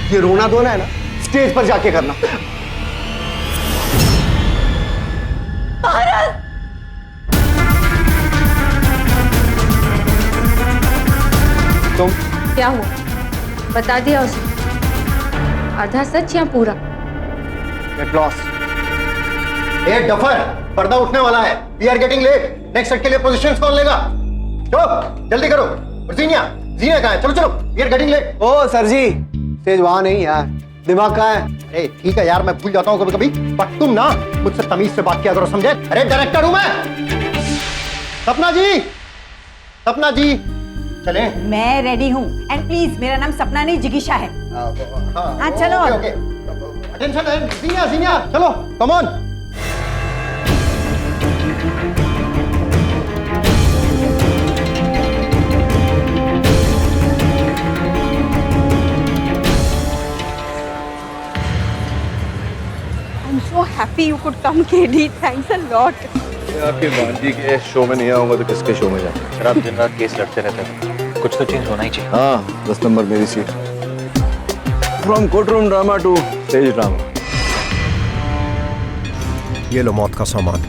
ये रोना धोना है ना स्टेज पर जाके करना। तुम क्या हुआ बता दिया उसे? आधा सच या पूरा? Get lost. ए डफर, पर्दा उठने वाला है। We are getting late. Next set के लिए पोजीशंस कौन लेगा? चलो जल्दी करो। जीनिया जीनिया कहाँ है? चलो चलो, we are getting late. Oh sir ji, stage वहां नहीं यार, दिमाग कहाँ है? अरे ठीक है यार, मैं भूल जाता हूँ कभी कभी, बट तुम ना मुझसे तमीज से बात किया करो, समझे? अरे डायरेक्टर हूं मैं। सपना जी, सपना जी चले। मैं रेडी हूँ। एंड प्लीज, मेरा नाम सपना नहीं जिगीशा है। हाँ चलो। ओके अटेंशन, जीनिया जीनिया चलो, come on. I'm so happy you could come, KD. Thanks a lot. आपके भांजी के शो में नहीं आऊंगा तो किसके शो में जाऊंगा? सर आप दिन रात केस लड़ते रहते हैं, कुछ तो चेंज होना ही चाहिए। हाँ, 10 नंबर मेरी seat. From courtroom drama to stage drama. ये लो मौत का सामान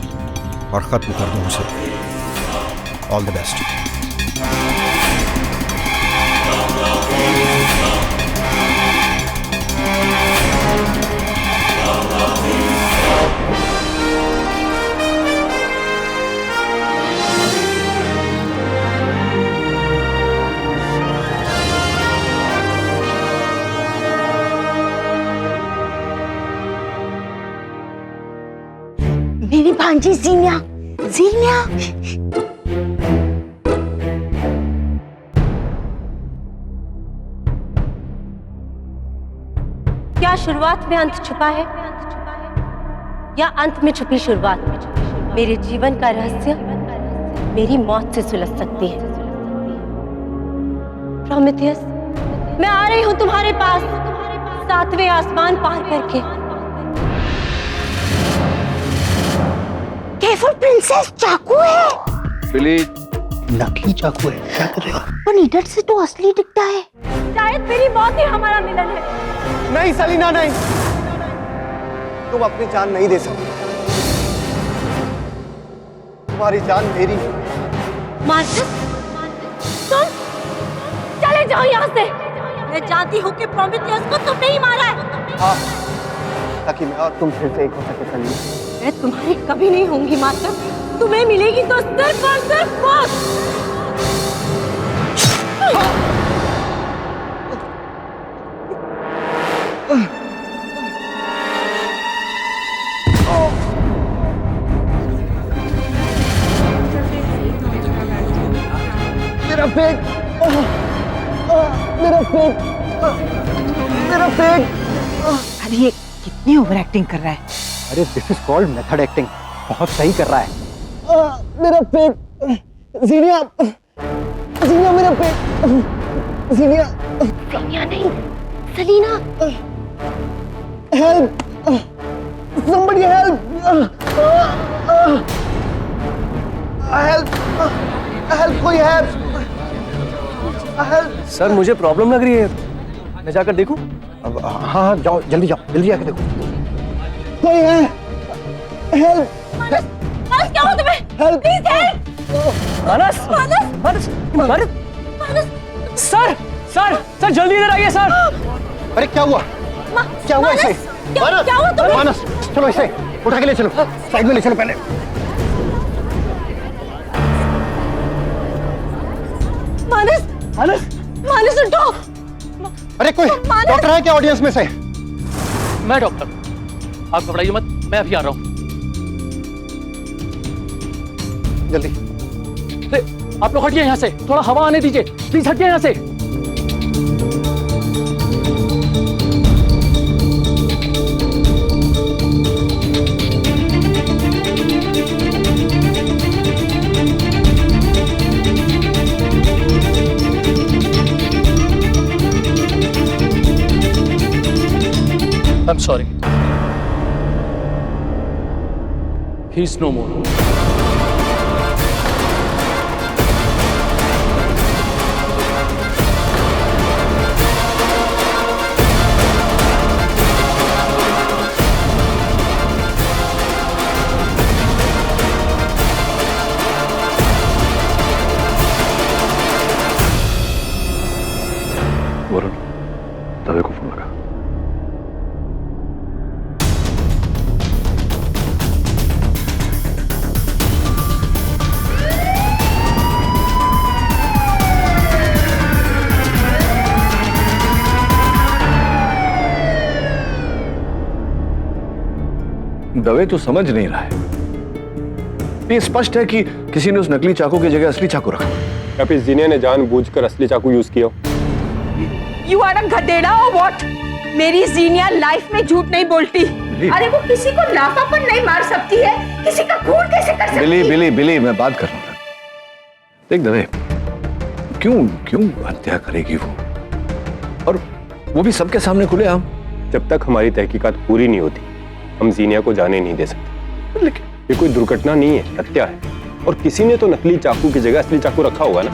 और खत्म कर दो उसे। All the best. मेरी भांजी जीनिया, जीनिया। क्या शुरुआत में अंत छुपा है या अंत में छुपी शुरुआत? मेरे जीवन का रहस्य मेरी मौत से सुलझ सकती है। प्रोमेथियस, मैं आ रही हूं तुम्हारे पास 7वें आसमान पार करके। केवल प्रिंसेस चाकू है। बिली नकली चाकू है, क्या कर रहे हो? पर नीडर से तो असली दिखता है। शायद मेरी मौत ही हमारा मिलन है। नहीं सलीना नहीं, तुम अपनी जान नहीं दे सकती। तुम्हारी जान मेरी है। मार्कस, तुम चले जाओ यहाँ से। मैं जानती हूँ कि प्रोमेथियस को तुमने ही मारा है। हाँ, ताकि मैं और तुम फिर से एक हो सके सलीना। मैं तुम्हारी कभी नहीं होंगी मार्कस, तुम्हें मिलेगी तो सिर्फ और सिर्फ मौत। मेरा पेट, मेरा पेट, मेरा पेट। अरे ये कितनी ओवर एक्टिंग कर रहा है। अरे this is called method acting. बहुत सही कर रहा है। मेरा पेट, जीनिया, जीनिया मेरा पेट, जीनिया। जीनिया नहीं, सलीना। हेल्प, somebody help, हेल्प, कोई हेल्प, हेल्प। सर मुझे प्रॉब्लम लग रही है, मैं जाकर देखूं? अब हाँ जाओ, जल्दी जाओ, जल्दी जाके देखो। कोई है? हेल्प, मानस क्या हुआ तुम्हें? Help, please help. Manas, Manas, Manas, Manas, Manas. Sir, sir, sir जल्दी इधर आइए सर। अरे क्या हुआ? क्या हुआ इसे? क्या हुआ तुम्हें? मानस, चलो इसे उठा के ले चलो, साइड में ले चलो पहले। मानस, मानस, मानस उठो। अरे कोई डॉक्टर है क्या ऑडियंस में से? मैं डॉक्टर, आप घबराइए मत, मैं अभी आ रहा हूँ। जल्दी। आप लोग हटिए यहाँ से, थोड़ा हवा आने दीजिए, प्लीज हटिए यहाँ से। I'm sorry. He's no more. Varun, Dave को फोन लगा। दवे तो समझ नहीं रहा है। ये स्पष्ट है कि किसी ने उस नकली चाकू की जगह असली चाकू रखा। या फिर जीनिया ने जानबूझकर असली चाकू यूज किया। यू आर अ गधेड़ा और व्हाट? मेरी जीनिया लाइफ में झूठ नहीं बोलती। अरे वो किसी को लाफा पर नहीं मार सकती है, किसी का खून कैसे कर सकती है? बिली मैं बात कर रहा हूँ। देख दवे, क्यों हत्या करेगी वो, और वो भी सबके सामने खुलेआम। जब तक हमारी तहकीकात पूरी नहीं होती हम जीनिया को जाने नहीं दे सकते। लेकिन ये कोई दुर्घटना नहीं है, हत्या है, और किसी ने तो नकली चाकू की जगह असली चाकू रखा होगा ना।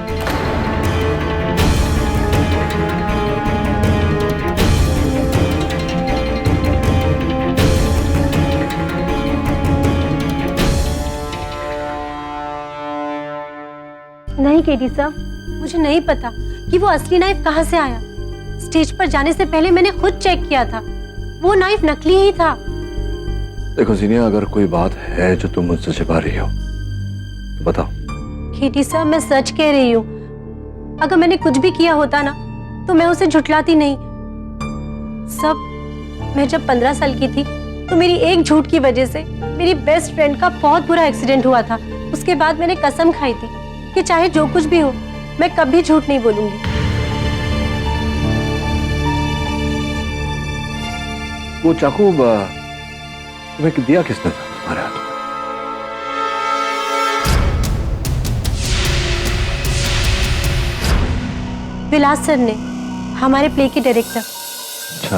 नहीं केडी साहब, मुझे नहीं पता कि वो असली नाइफ कहाँ से आया। स्टेज पर जाने से पहले मैंने खुद चेक किया था, वो नाइफ नकली ही था। देखो जीनिया, अगर कोई बात है जो तुम मुझसे छिपा रही हो तो बताओ। केडी साहब, मैं सच कह रही हूँ। अगर मैंने कुछ भी किया होता ना तो मैं उसे झुठलाती नहीं। सब मैं जब 15 साल की थी तो मेरी एक झूठ की वजह से मेरी बेस्ट फ्रेंड का बहुत बुरा एक्सीडेंट हुआ था। उसके बाद मैंने कसम खाई थी कि चाहे जो कुछ भी हो मैं कभी झूठ नहीं बोलूंगी। वो चाकू तुम्हें दिया किसने था तुम्हारे हाथ में? विलास सर ने, हमारे प्ले के डायरेक्टर। अच्छा,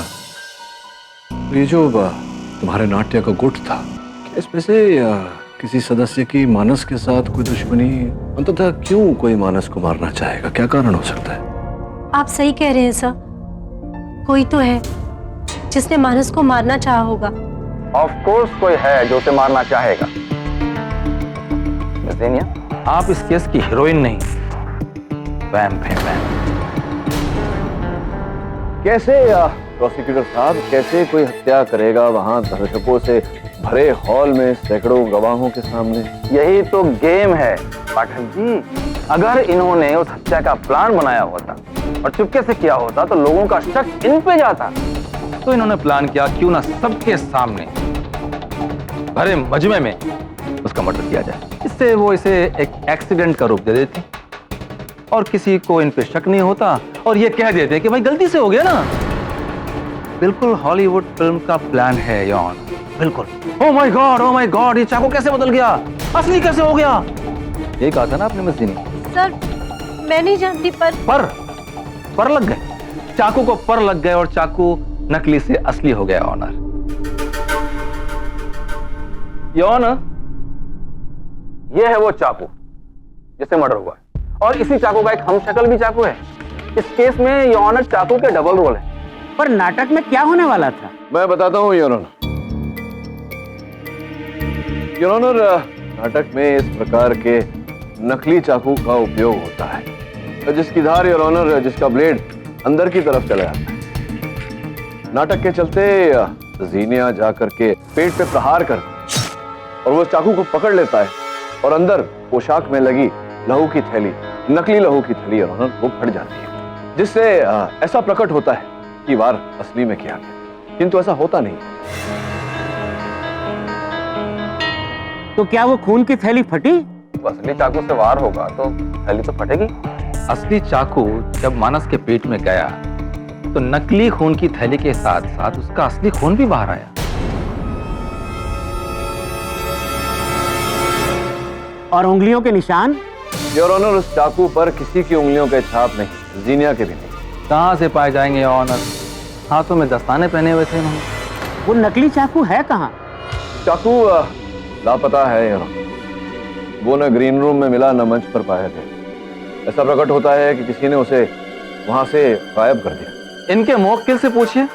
तो ये जो तुम्हारे नाट्य का गुट था, इसमें से किसी सदस्य की मानस के साथ कोई दुश्मनी? अंततः क्यों कोई मानस को मारना चाहेगा? क्या कारण हो सकता है? आप सही कह रहे हैं सर, कोई तो है जिसने मानस को मारना चाहा होगा। ऑफ कोर्स कोई है जो उसे मारना चाहेगा। जीनिया, आप इस केस की हीरोइन नहीं, वैम्प है, वैम्प। कैसे प्रोसिक्यूटर साहब, कैसे कोई हत्या करेगा वहां दर्शकों से भरे हॉल में सैकड़ों गवाहों के सामने? यही तो गेम है पाठक जी। अगर इन्होंने उस हत्या का प्लान बनाया होता और चुपके से किया होता तो लोगों का शक इन पे जाता। तो इन्होंने प्लान किया, क्यों ना सबके सामने भरे मजमे में उसका मर्डर किया जाए। इससे वो इसे एक एक्सीडेंट का रूप दे देती और किसी को इन पे शक नहीं होता और ये कह देते कि भाई गलती से हो गया ना। बिल्कुल हॉलीवुड फिल्म का प्लान है यौन, बिल्कुल। ओ माय गॉड, ये चाकू कैसे बदल गया, असली कैसे हो गया? यही कहा था ना आपने मिस जीनी। सर मैं नहीं जानती, पर लग गए, चाकू को पर लग गए और चाकू नकली से असली हो गया ऑनर। यौन, ये है वो चाकू जिससे मर्डर हुआ है और इसी चाकू का एक हमशक्ल भी चाकू है। इस केस में यौन चाकू के डबल रोल है। पर नाटक में क्या होने वाला था? मैं बताता हूँ योर ऑनर। योर ऑनर, नाटक में इस प्रकार के नकली चाकू का उपयोग होता है जिसकी धार, योर ऑनर, जिसका ब्लेड अंदर की तरफ चला जाता है। नाटक के चलते जीनिया जाकर के पेट पे प्रहार कर और वो चाकू को पकड़ लेता है और अंदर पोशाक में लगी लहू की थैली, नकली लहू की थैली, योर ऑनर, वो फट जाती है, जिससे ऐसा प्रकट होता है कि वार असली में किया गया, किंतु ऐसा होता नहीं। तो क्या वो खून की थैली फटी? असली चाकू से वार होगा तो थैली तो फटेगी। असली चाकू जब मानस के पेट में गया तो नकली खून की थैली के साथ साथ उसका असली खून भी बाहर आया। और उंगलियों के निशान? योर ऑनर, उस चाकू पर किसी की उंगलियों के छाप नहीं, जीनिया के भी नहीं। कहां से पाए जाएंगे ऑनर? हाथों में दस्ताने पहने हुए थे उन्होंने। वो नकली चाकू है कहाँ? चाकू लापता है योर ऑनर। वो न ग्रीन रूम में मिला, न मंच पर पाए थे। ऐसा प्रकट होता है कि किसी ने उसे वहां से गायब कर दिया। इनके मुवक्किल से पूछिए,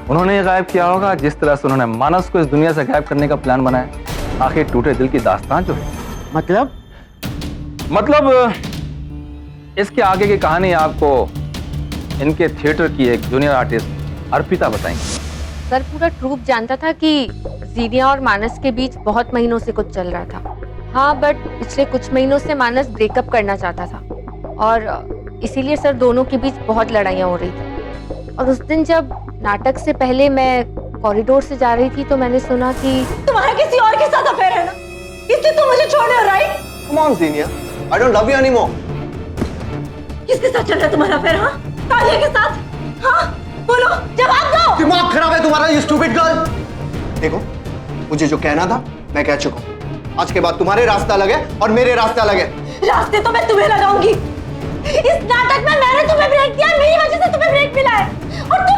उन्होंने ये गायब किया होगा जिस तरह से उन्होंने मानस को इस दुनिया से गायब करने का प्लान बनाया। आखिर टूटे दिल की दास्तान जो है। मतलब इसके आगे की कहानी आपको इनके थिएटर की एक जूनियर आर्टिस्ट अर्पिता बताएंगी। सर पूरा ट्रूप जानता था कि जीनिया और मानस के बीच बहुत महीनों से कुछ चल रहा था। हाँ, बट पिछले कुछ महीनों से मानस ब्रेकअप करना चाहता था और इसीलिए सर दोनों के बीच बहुत लड़ाइयाँ हो रही थी। और उस दिन जब नाटक से पहले मैं कॉरिडोर से जा रही थी तो मैंने सुना कि तुम्हारा किसी और के साथ अफेयर है ना, इसलिए तुम मुझे छोड़ रहे हो, right? Come on Zeenia, I don't love you anymore. किसके साथ चल रहा है तुम्हारा अफेयर? हाँ, तालिया के साथ? हाँ, बोलो, जवाब दो। दिमाग खराब है तुम्हारा, यू स्टूपिड गर्ल। देखो, मुझे जो कहना था मैं कह चुका हूँ। आज के बाद तुम्हारे रास्ता अलग है और मेरे रास्ता अलग है। रास्ते तो मैं तुम्हें लगाऊंगी। इस नाटक में मैंने तुम्हें ब्रेक दिया, मेरी वजह से तुम्हें ब्रेक मिला है। और तुम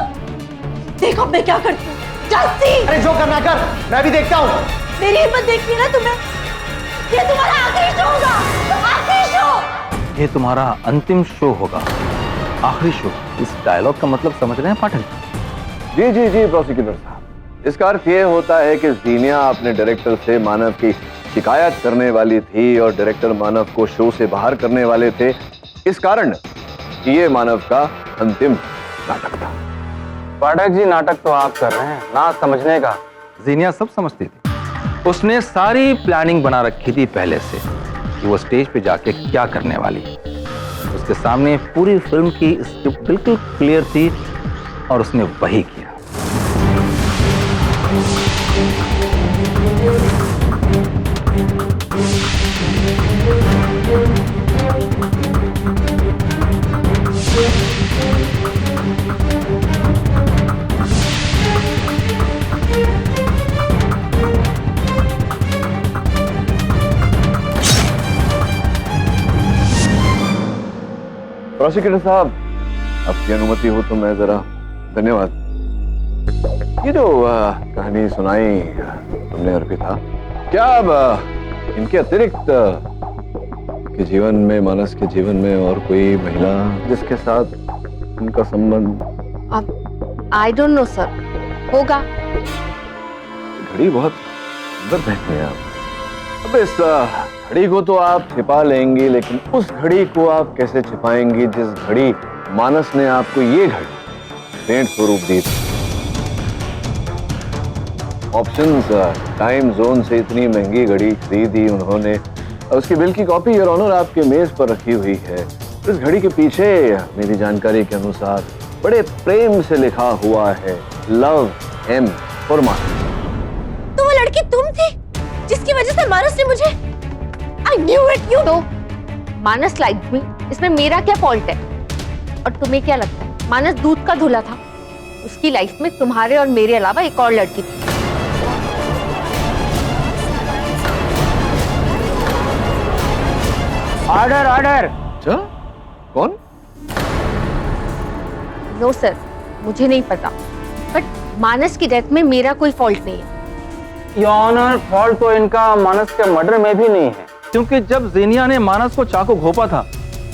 देखो मैं क्या करती हूँ। जल्दी। अरे जो करना कर, मैं भी देखता हूँ। मेरी हिम्मत देखनी है ना तुम्हें? ये तुम्हारा आखिरी शो होगा, आखिरी शो। ये तुम्हारा अंतिम शो होगा, आखिरी शो। इस डायलॉग का मतलब समझ रहे हैं पाठक? जी जी जी प्रोसिक्यूटर साहब, इसका अर्थ ये होता है कि ज़ीनिया अपने डायरेक्टर से मानव की शिकायत करने वाली थी और डायरेक्टर मानव को शो से बाहर करने वाले थे, इस कारण ये मानव का अंतिम नाटक था। पाठक जी, नाटक तो आप कर रहे हैं, ना समझने का। जीनिया सब समझती थी। उसने सारी प्लानिंग बना रखी थी पहले से कि वो स्टेज पे जाके क्या करने वाली है। उसके सामने पूरी फिल्म की स्क्रिप्ट बिल्कुल क्लियर थी और उसने वही किया। प्रोसिक्यूटर साहब, आपकी अनुमति हो तो मैं जरा। धन्यवाद। ये जो कहानी सुनाई तुमने अर्पिता, क्या अब इनके अतिरिक्त के जीवन में, मानस के जीवन में और कोई महिला जिसके साथ उनका संबंध? अब आई डोंट नो सर, होगा। घड़ी बहुत सुंदर पहनी है आप। अब इस घड़ी को तो आप छिपा लेंगी, लेकिन उस घड़ी को आप कैसे छिपाएंगी जिस घड़ी मानस ने आपको ये घड़ी भेंट स्वरूप दी थी? ऑप्शंस, टाइम जोन से इतनी महंगी घड़ी खरीदी उन्होंने, उसकी बिल की कॉपी योर ऑनर आपके मेज पर रखी हुई है। इस घड़ी के पीछे मेरी जानकारी के अनुसार बड़े प्रेम से लिखा हुआ है लव एम फॉर मानस। तो वो लड़की तुम थी जिसकी वजह से मानस ने मुझे I knew it, you... तो मानस लाइक मी, इसमें मेरा क्या फॉल्ट है? और तुम्हें क्या लगता है मानस दूध का धुला था? उसकी लाइफ में तुम्हारे और मेरे अलावा एक और लड़की थी। Order order. अच्छा, कौन? नो सर, मुझे नहीं पता, बट मानस की डेथ में मेरा कोई फॉल्ट नहीं है। योर ऑनर, फॉल्ट तो इनका मानस के मर्डर में भी नहीं है, क्योंकि जब जीनिया ने मानस को चाकू घोंपा था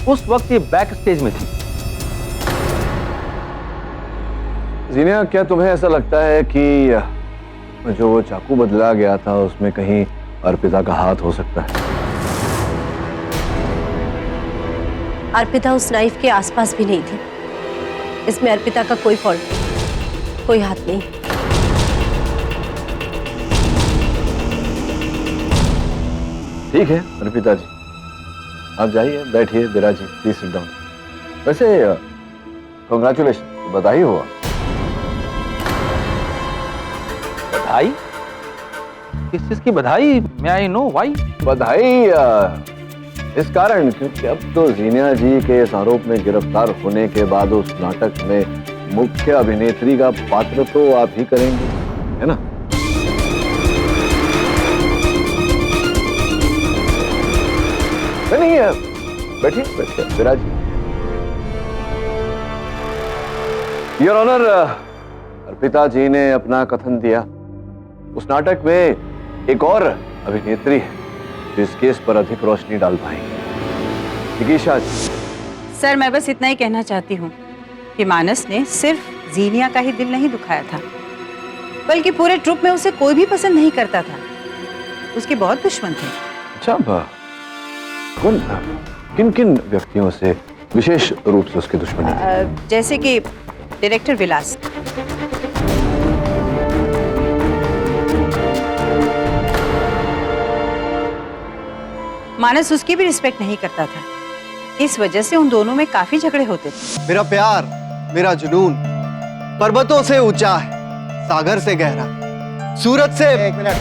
उस वक्त ये बैक स्टेज में थी। जीनिया, क्या तुम्हें ऐसा लगता है कि जो वो चाकू बदला गया था उसमें कहीं अर्पिता का हाथ हो सकता है? अर्पिता उस नाइफ के आसपास भी नहीं थी। इसमें अर्पिता का कोई फॉल्ट नहीं, कोई हाथ नहीं। ठीक है अर्पिता जी, आप जाइए, बैठिए, विराजी, प्लीज सिट डाउन। वैसे कांग्रेचुलेशन, बधाई हो। बधाई? किस चीज की बधाई? मैं आई नो व्हाई? बधाई इस कारण क्योंकि अब तो जीनिया जी के इस आरोप में गिरफ्तार होने के बाद उस नाटक में मुख्य अभिनेत्री का पात्र तो आप ही करेंगे, है ना? नहीं, बैठिए बैठिए विराजी। योर ऑनर, अर्पिता जी ने अपना कथन दिया। उस नाटक में एक और अभिनेत्री है जो इस केस पर अधिक रोशनी डाल पाएंगी। जिगीशा जी। सर, मैं बस इतना ही कहना चाहती हूँ कि मानस ने सिर्फ जीनिया का ही दिल नहीं दुखाया था, बल्कि पूरे ट्रुप में उसे कोई भी पसंद नहीं करता था। उसके बहुत दुश्मन थे। अच्छा, कौन, किन किन व्यक्तियों से विशेष रूप से उसकी दुश्मनी थी? जैसे कि डायरेक्टर विलास। मानस उसकी भी रिस्पेक्ट नहीं करता था, इस वजह से उन दोनों में काफी झगड़े होते थे। मेरा प्यार, मेरा जुनून पर्वतों से ऊंचा है, सागर से गहरा, सूरत से। एक मिनट,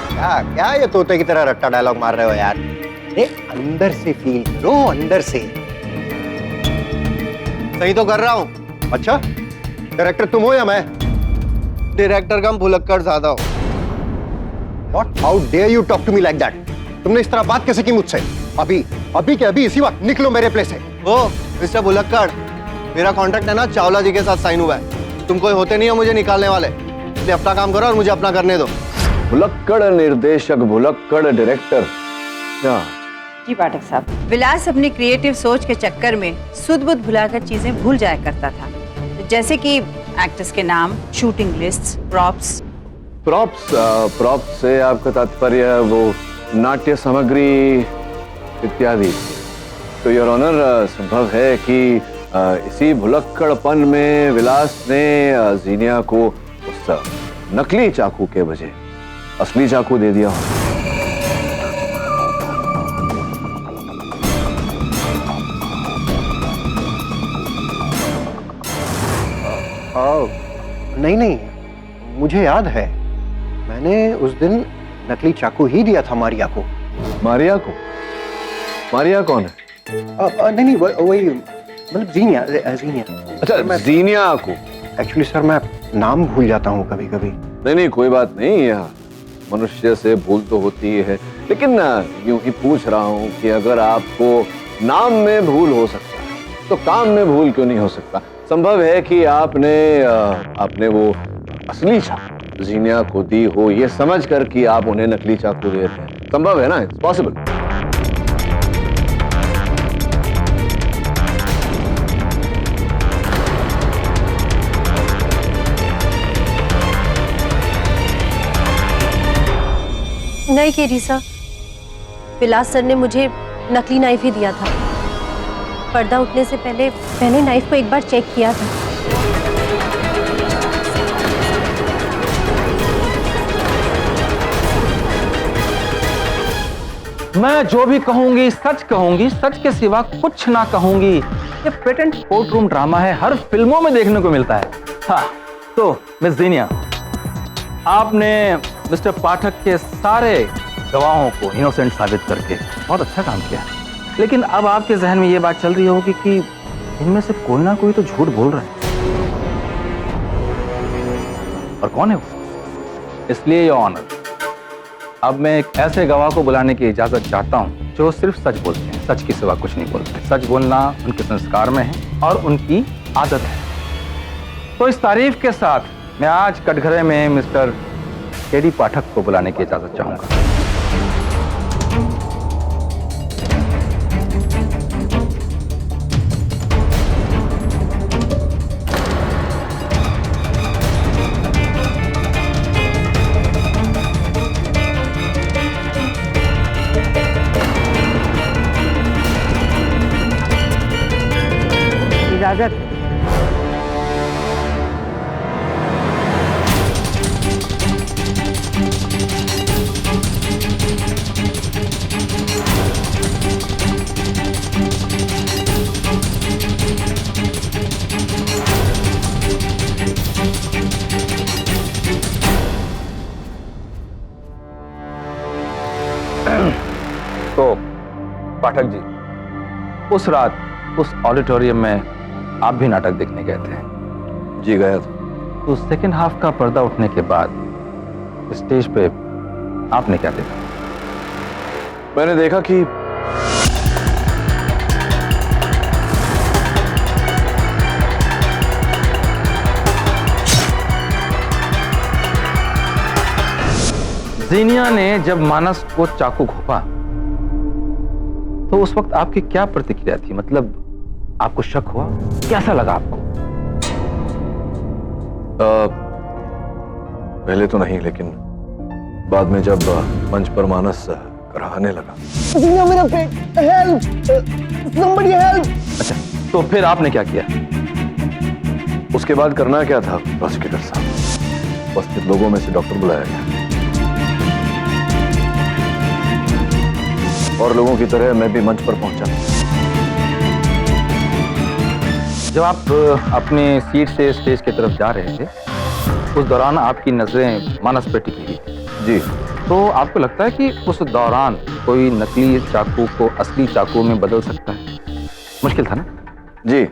क्या क्या ये तोते की तरह रट्टा डायलॉग मार रहे हो यार? अंदर से फील करो, अंदर से। सही तो कर रहा हूं। अच्छा, डायरेक्टर तुम हो या मैं? डायरेक्टर कम भुलक्कड़ ज्यादा हो। What? How dare you talk to me like that? तुमने इस तरह बात कैसे की मुझसे? अभी अभी के अभी इसी वक्त निकलो मेरे प्लेस से। ओ मिस्टर भुलक्कड़, मेरा कॉन्ट्रैक्ट है ना चावला जी के साथ साइन हुआ है। तुम कोई होते नहीं हो मुझे निकालने वाले, इसलिए अपना काम करो और मुझे अपना करने दो। भुलक्कड़ निर्देशक, भुलक्कड़ डायरेक्टर। क्या जी पाठक साहब, विलास अपनी क्रिएटिव सोच के चक्कर में सुध बुध भुलाकर चीजें भूल जाया करता था, जैसे कि एक्टर्स के नाम, शूटिंग लिस्ट्स, प्रॉप्स। प्रॉप्स से आपका तात्पर्य वो नाट्य सामग्री इत्यादि। तो योर ऑनर, संभव है कि इसी भुलक्कड़पन में विलास ने जीनिया को उस नकली चाकू के बजाय असली चाकू दे दिया हो। नहीं, मुझे याद है, मैंने उस दिन नकली चाकू ही दिया था मारिया को। मारिया को? मारिया कौन है? नहीं, वही मतलब जीनिया। अच्छा, जीनिया को। एक्चुअली सर, मैं नाम भूल जाता हूँ कभी कभी। नहीं, कोई बात नहीं, यह मनुष्य से भूल तो होती है, लेकिन यूं ही पूछ रहा हूँ कि अगर आपको नाम में भूल हो सकता है तो काम में भूल क्यों नहीं हो सकता? संभव है कि आपने वो असली चाकू जीनिया को दी हो ये समझ कर कि आप उन्हें नकली चाकू दे रहे हैं। संभव है ना? It's possible. नहीं केरी सर, विलास सर ने मुझे नकली नाइफ ही दिया था। पर्दा उठने से पहले मैंने नाइफ को एक बार चेक किया था। मैं जो भी कहूंगी सच कहूंगी, सच के सिवा कुछ ना कहूंगी। ये पेटेंट कोर्ट रूम ड्रामा है, हर फिल्मों में देखने को मिलता है। हाँ, तो मिस जीनिया, आपने मिस्टर पाठक के सारे गवाहों को इनोसेंट साबित करके बहुत अच्छा काम किया, लेकिन अब आपके जहन में ये बात चल रही होगी कि इनमें से कोई ना कोई तो झूठ बोल रहा है, और कौन है वो? इसलिए योर ऑनर, अब मैं एक ऐसे गवाह को बुलाने की इजाजत चाहता हूं जो सिर्फ सच बोलते हैं, सच के सिवा कुछ नहीं बोलते। सच बोलना उनके संस्कार में है और उनकी आदत है। तो इस तारीफ के साथ मैं आज कटघरे में मिस्टर केडी पाठक को बुलाने की इजाजत चाहूंगा। इजाजत। तो पाठक जी, उस रात उस ऑडिटोरियम में आप भी नाटक देखने गए थे? जी गया था। तो सेकेंड हाफ का पर्दा उठने के बाद स्टेज पे आपने क्या देखा? मैंने देखा कि जीनिया ने जब मानस को चाकू घोंपा तो उस वक्त आपकी क्या प्रतिक्रिया थी? मतलब आपको शक हुआ? कैसा लगा आपको? पहले तो नहीं, लेकिन बाद में जब मंच पर मानस कराने लगा। जीनिया मेरा पेट, हेल्प, somebody help। अच्छा, तो फिर आपने क्या किया? उसके बाद करना क्या था प्रोसिक्यूटर साहब? उपस्थित लोगों में से डॉक्टर बुलाया गया और लोगों की तरह मैं भी मंच पर पहुंचा। जब आप अपने सीट से स्टेज की तरफ जा रहे थे, उस दौरान आपकी नजरें मानस पे टिकी हुई थी। जी। तो आपको लगता है कि उस दौरान कोई नकली चाकू को असली चाकू में बदल सकता है? मुश्किल था ना? जी।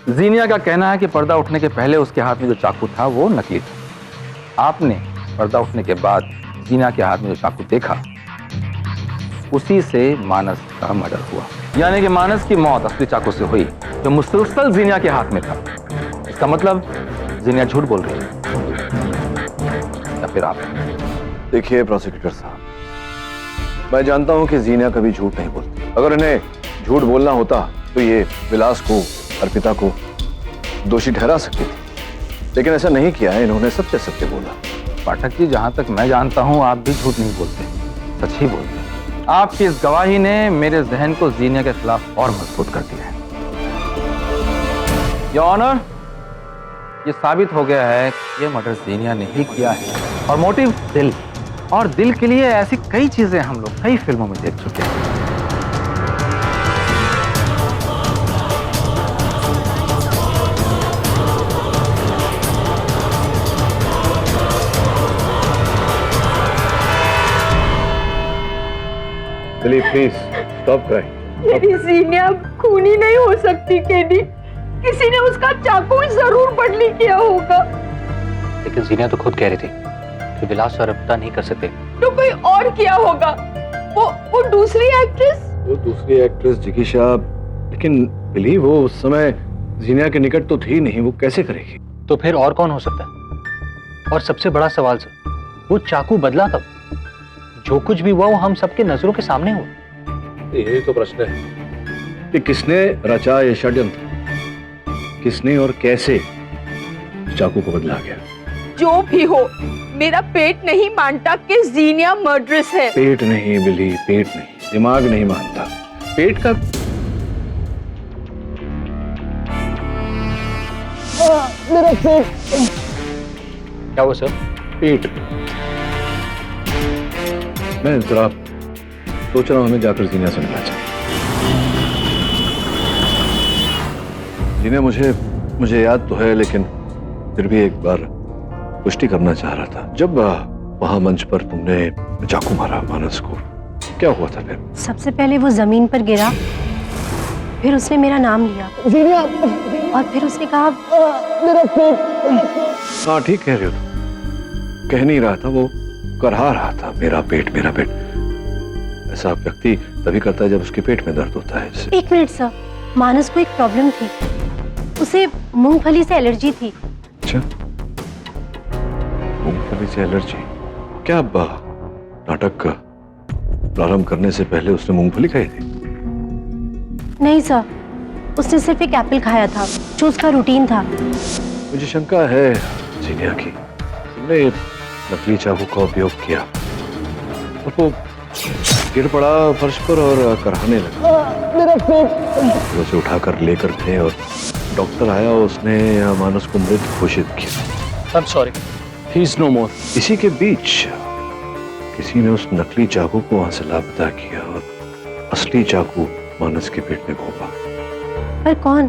जीनिया का कहना है कि पर्दा उठने के पहले उसके हाथ में जो चाकू था वो नकली था। आपने पर्दा उठने के बाद जीनिया के हाथ में जो चाकू देखा, उसी से मानस का मर्डर हुआ। यानी कि मानस की मौत असली चाकू से हुई जो मुसलसल जीनिया के हाथ में था। इसका मतलब जीनिया झूठ बोल रही है, या फिर आप? देखिए प्रोसिक्यूटर साहब, मैं जानता हूं कि जीनिया कभी झूठ नहीं बोलती। अगर इन्हें झूठ बोलना होता तो ये विलास को, अर्पिता को दोषी ठहरा सकती थी, लेकिन ऐसा नहीं किया है। इन्होंने सत्य सत्य बोला। पाठक जी, जहां तक मैं जानता हूं आप भी झूठ नहीं बोलते, सच ही बोलते। आपकी इस गवाही ने मेरे जहन को जीनिया के खिलाफ और मजबूत कर दिया है। योर ऑनर, ये साबित हो गया है कि ये मर्डर जीनिया ने ही किया है, और मोटिव दिल। और दिल के लिए ऐसी कई चीजें हम लोग कई फिल्मों में देख चुके हैं। Please stop crying. मेरी जीनिया खूनी नहीं हो सकती केडी। किसी ने उसका चाकू जरूर बदली किया होगा। लेकिन जीनिया तो खुद कह रही थी कि विलास और अर्पिता नहीं कर सकते। तो कोई और किया होगा। वो दूसरी एक्ट्रेस। वो दूसरी एक्ट्रेस जिकीशा, लेकिन बिलीव वो उस समय जीनिया के निकट तो थी नहीं, वो कैसे करेगी? तो फिर और कौन हो सकता है? और सबसे बड़ा सवाल सर, वो चाकू बदला कब? जो कुछ भी हुआ वो हम सबके नजरों के सामने हुआ। यही तो प्रश्न है कि किसने रचा ये षड्यंत्र, किसने और कैसे चाकू को बदला गया। जो भी हो, मेरा पेट नहीं मानता कि जीनिया मर्डरस है। पेट नहीं बिली, पेट नहीं, दिमाग नहीं मानता। पेट का मेरा पेट। क्या हुआ सर? पेट। मैं जरा सोच रहा हूं हमें जाकर जीनिया से मिलना चाहिए। जीनिया, मुझे याद तो है, लेकिन फिर भी एक बार पुष्टि करना चाह रहा था। जब वहां मंच पर तुमने चाकू मारा मानस को, क्या हुआ था फिर? सबसे पहले वो जमीन पर गिरा, फिर उसने मेरा नाम लिया जीनिया, और फिर उसने कहा मेरा पेट। हाँ ठीक कह रहे हो तुम। कह नहीं रहा था, वो करहा रहा था, मेरा पेट मेरा पेट। ऐसा व्यक्ति तभी करता है जब उसके पेट में दर्द होता है। इससे। एक मिनट सर, मानस को एक प्रॉब्लम थी, उसे मूंगफली से एलर्जी थी। अच्छा, मूंगफली से एलर्जी? क्या नाटक प्रारंभ करने से पहले उसने मूंगफली खाई थी? नहीं सर, उसने सिर्फ एक एप्पल खाया था, जो उसका रूटीन था। मुझे शंका है जीनिया की, तुमने नकली चाकू का उपयोग किया और वो गिर पड़ा फर्श पर और कराने लगा। मेरा पेट। उसे उठाकर लेकर थे और डॉक्टर आया, उसने मानस को मृत घोषित किया। I am sorry, he is no more. इसी के बीच किसी ने उस नकली चाकू को वहां से लापता किया और असली चाकू मानस के पेट में घोंपा। पर कौन?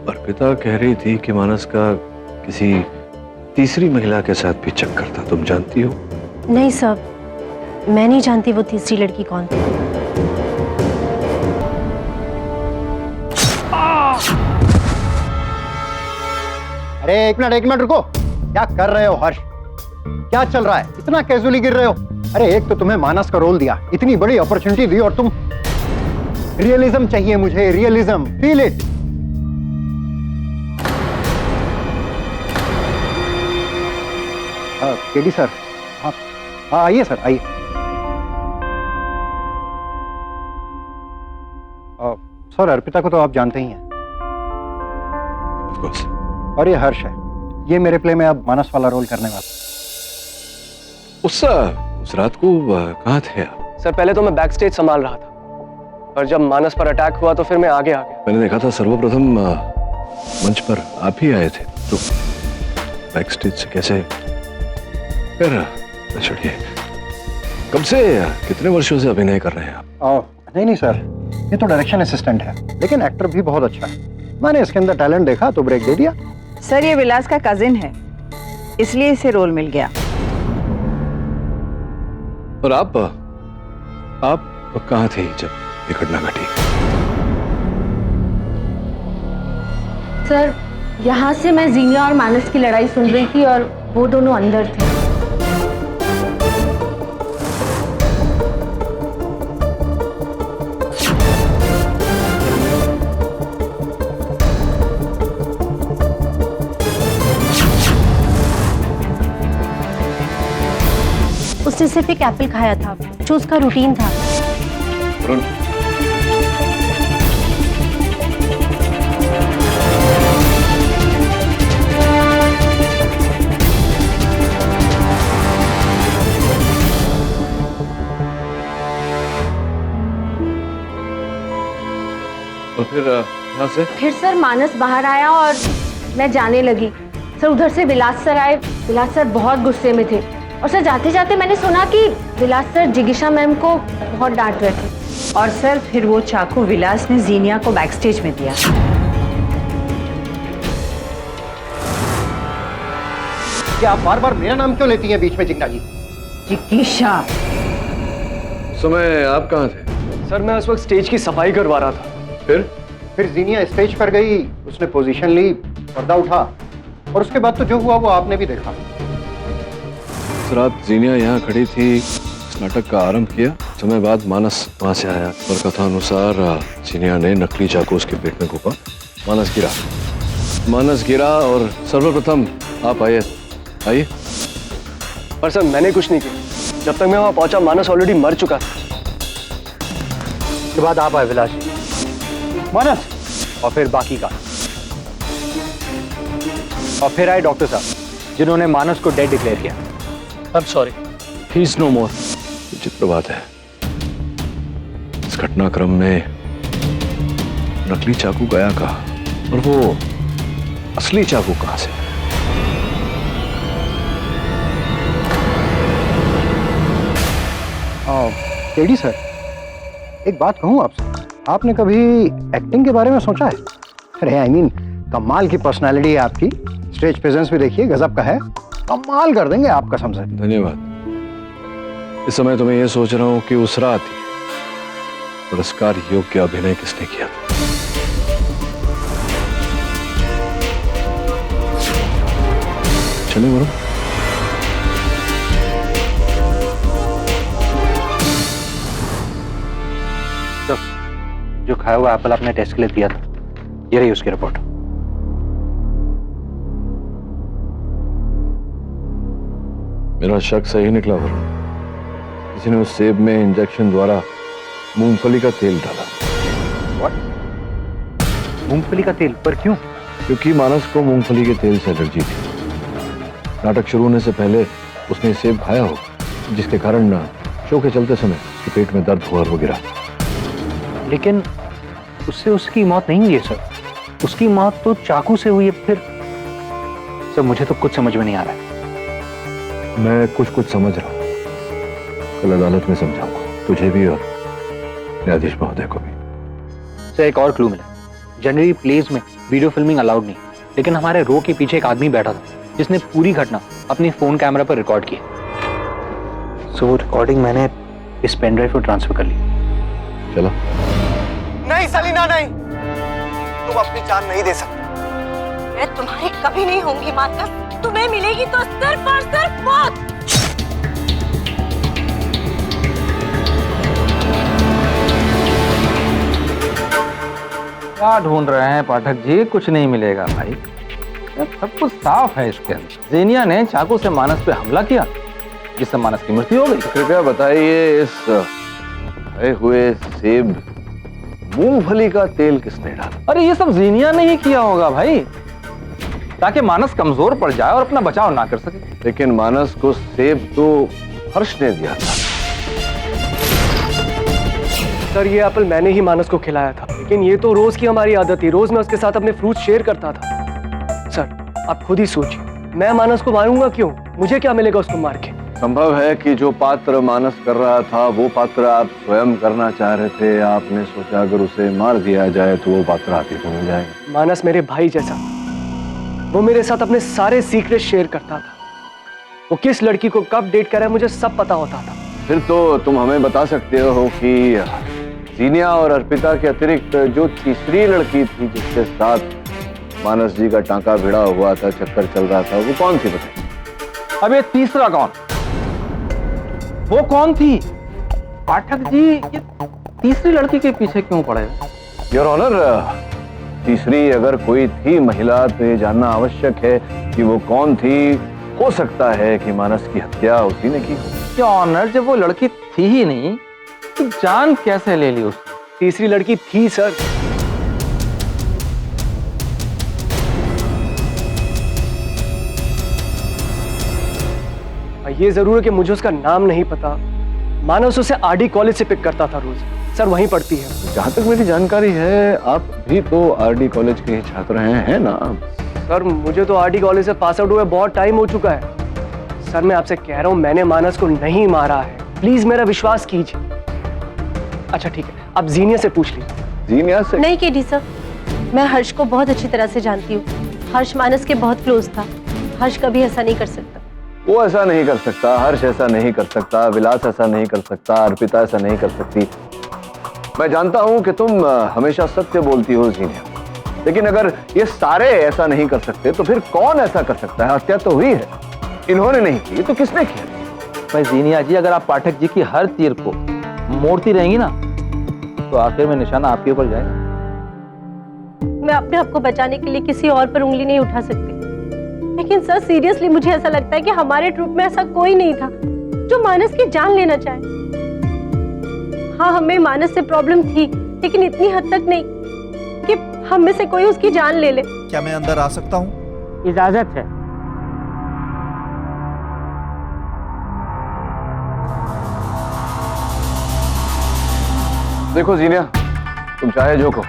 अर्पिता कह रही थी कि मानस का किसी तीसरी महिला के साथ भी चक्कर था, तुम जानती हो? नहीं सर, मैं नहीं जानती वो तीसरी लड़की कौन थी। अरे एक मिनट रुको। क्या कर रहे हो हर्ष? क्या चल रहा है? इतना कैजुअली गिर रहे हो? अरे एक तो तुम्हें मानस का रोल दिया, इतनी बड़ी अपॉर्चुनिटी दी, और तुम रियलिज्म चाहिए मुझे, realism. Feel it. KD sir, हाँ आइए सर, आइए। सर अर्पिता को तो आप जानते ही हैं। Of course. और ये हर्ष है, ये मेरे प्ले में अब मानस वाला रोल करने वाला। उस रात को कहाँ थे आप? सर पहले तो मैं बैक स्टेज संभाल रहा था, पर जब मानस पर अटैक हुआ तो फिर मैं आगे आ गया। मैंने देखा था सर्वप्रथम मंच पर आप ही आए थे, तो बैक स्टेज से कैसे? फिर छोड़िए, कब से कितने वर्षों से अभिनय कर रहे हैं आप? नहीं सर, ये तो डायरेक्शन असिस्टेंट है, लेकिन एक्टर भी बहुत अच्छा है। मैंने इसके अंदर टैलेंट देखा तो ब्रेक दे दिया। सर ये विलास का कजिन है, इसलिए इसे रोल मिल गया। और आप कहाँ थे जब ये घटना घटी? सर यहाँ से मैं जीनिया और मानस की लड़ाई सुन रही थी और वो दोनों अंदर थे। उसने सिर्फ एक एप्पल खाया था, जो उसका रूटीन था। और फिर यहाँ से? फिर सर मानस बाहर आया और मैं जाने लगी। सर उधर से विलास सर आए। विलास सर बहुत गुस्से में थे और सर जाते जाते मैंने सुना कि विलास सर जिगीशा मैम को बहुत डांट रहे थे। और सर फिर वो चाकू विलास ने जीनिया को बैकस्टेज में दिया। क्या आप बार बार मेरा नाम क्यों लेती हैं बीच में जिग्ना जी? जिगीशा। समय आप कहाँ थे? सर मैं उस वक्त स्टेज की सफाई करवा रहा था। फिर जीनिया स्टेज पर गई, उसने पोजीशन ली, पर्दा उठा और उसके बाद तो जो हुआ वो आपने भी देखा। रात जीनिया यहाँ खड़ी थी, इस नाटक का आरंभ किया। समय बाद मानस वहां से आया और कथा अनुसार जीनिया ने नकली चाकू उसके पेट में घोंपा। मानस गिरा और सर्वप्रथम आप आइए। पर सर मैंने कुछ नहीं किया। जब तक मैं वहां पहुंचा मानस ऑलरेडी मर चुका था। उसके बाद आप आए विलास जी, मानस, और फिर बाकी का, और फिर आए डॉक्टर साहब जिन्होंने मानस को डेड डिक्लेयर किया। I am sorry, he is no more. विचित्र बात है, इस घटनाक्रम में नकली चाकू गया कहाँ और वो असली चाकू कहाँ से? केडी सर, एक बात कहूँ आपसे, आपने कभी एक्टिंग के बारे में सोचा है? अरे आई मीन, कमाल की पर्सनालिटी है आपकी, स्टेज प्रेजेंस भी देखिए गजब का है, कमाल कर देंगे आप कसम से। धन्यवाद। इस समय तो मैं ये सोच रहा हूँ कि उस रात पुरस्कार योग्य अभिनय किसने किया था। चलिए बोलो। जो खाया हुआ एप्पल आपने टेस्ट के लिए दिया था, ये रही उसकी रिपोर्ट। मेरा शक सही निकला वरुण, किसी ने उस सेब में इंजेक्शन द्वारा मूंगफली का तेल डाला। मूंगफली का तेल? पर क्यों? क्योंकि मानस को मूंगफली के तेल से एलर्जी थी। नाटक शुरू होने से पहले उसने सेब खाया हो, जिसके कारण शो के चलते समय उसके पेट में दर्द हुआ और वो गिरा। लेकिन उससे उसकी मौत नहीं हुई है सर, उसकी मौत तो चाकू से हुई है। फिर सर मुझे तो कुछ समझ में नहीं आ रहा है। मैं कुछ समझ रहा हूँ, कल अदालत में समझाऊंगा तुझे भी और न्यायाधीश महोदय को भी। सर एक और क्लू मिला, जनरली प्लेज में वीडियो फिल्मिंग अलाउड नहीं, लेकिन हमारे रो के पीछे एक आदमी बैठा था जिसने पूरी घटना अपनी फोन कैमरा पर रिकॉर्ड की। सो वो रिकॉर्डिंग मैंने इस पेन ड्राइव पर ट्रांसफर कर ली। चलो। नहीं सलीना, नहीं, तुम अपनी जान नहीं दे सकते। मैं तुम्हारी कभी नहीं होंगी मानस, तुम्हें मिलेगी तो सिर्फ और सिर्फ मौत। क्या ढूंढ रहे हैं पाठक जी? कुछ नहीं मिलेगा भाई, सब कुछ साफ है इसके अंदर। जेनिया ने चाकू से मानस पे हमला किया, जिससे मानस की मृत्यु हो गई। कृपया बताइए, इस खाए हुए सेब मूंगफली का तेल किसने डाला? अरे ये सब जीनिया ने ही किया होगा भाई, ताकि मानस कमजोर पड़ जाए और अपना बचाव ना कर सके। लेकिन मानस को सेब तो हर्ष ने दिया था। सर ये एप्पल मैंने ही मानस को खिलाया था, लेकिन ये तो रोज की हमारी आदत थी, रोज मैं उसके साथ अपने फ्रूट शेयर करता था। सर आप खुद ही सोचिए, मैं मानस को मारूंगा क्यों? मुझे क्या मिलेगा उसको मार के? संभव है कि जो पात्र मानस कर रहा था वो पात्र आप स्वयं करना चाह रहे थे। आपने सोचा अगर उसे मार दिया जाए तो वो पात्र आप ही को मिल जाएगा। मानस मेरे भाई जैसा, वो मेरे साथ अपने सारे सीक्रेट शेयर करता था। वो किस लड़की को कब डेट कर रहा है मुझे सब पता होता था। फिर तो तुम हमें बता सकते हो कि जीनिया और अर्पिता के अतिरिक्त जो तीसरी लड़की थी जिसके साथ मानस जी का टांका भिड़ा हुआ था, चक्कर चल रहा था, वो कौन थी बताइए? अब ये तीसरा कौन? वो कौन थी? पाठक जी ये तीसरी लड़की के पीछे क्यों पड़े? योर ऑनर, तीसरी अगर कोई थी महिला तो ये जानना आवश्यक है कि वो कौन थी। हो सकता है कि मानस की हत्या उसी ने की हो। योर ऑनर, जब वो लड़की थी ही नहीं तो जान कैसे ले ली उसने? तीसरी लड़की थी सर। ये जरूर है कि मुझे उसका नाम नहीं पता। मानस उसे आरडी कॉलेज से पिक करता था रोज। सर वहीं पढ़ती है। जहां तक मेरी जानकारी है आप भी तो आरडी कॉलेज के छात्र हैं ना? सर मुझे तो आरडी कॉलेज से पास आउट हुए बहुत टाइम हो चुका है। सर मैं आपसे कह रहा हूँ मैंने मानस को नहीं मारा है, प्लीज मेरा विश्वास कीजिए। अच्छा ठीक है, आप जीनिया से पूछ लीजिए। जीनिया से? नहीं केडी सर, मैं हर्ष को बहुत अच्छी तरह से जानती हूँ। हर्ष मानस के बहुत क्लोज था। हर्ष कभी ऐसा नहीं कर सकता। वो ऐसा नहीं कर सकता, हर्ष ऐसा नहीं कर सकता, विलास ऐसा नहीं कर सकता, अर्पिता ऐसा नहीं कर सकती। मैं जानता हूं कि तुम हमेशा सत्य बोलती हो जीनिया, लेकिन अगर ये सारे ऐसा नहीं कर सकते तो फिर कौन ऐसा कर सकता है? हत्या तो हुई है, इन्होंने नहीं की तो किसने किया? भाई जीनिया जी, अगर आप पाठक जी की हर तीर को मोड़ती रहेंगी ना तो आखिर में निशाना आपके ऊपर जाएगा। मैं अपने आप को बचाने के लिए किसी और पर उंगली नहीं उठा सकती, लेकिन सर सीरियसली मुझे ऐसा लगता है कि हमारे ट्रुप में ऐसा कोई नहीं था जो मानस की जान लेना चाहे। हाँ हमें मानस से प्रॉब्लम थी, लेकिन इतनी हद तक नहीं कि हम में से कोई उसकी जान ले ले। क्या मैं अंदर आ सकता हूँ? इजाजत है। देखो जीनिया, तुम चाहे जो कहो,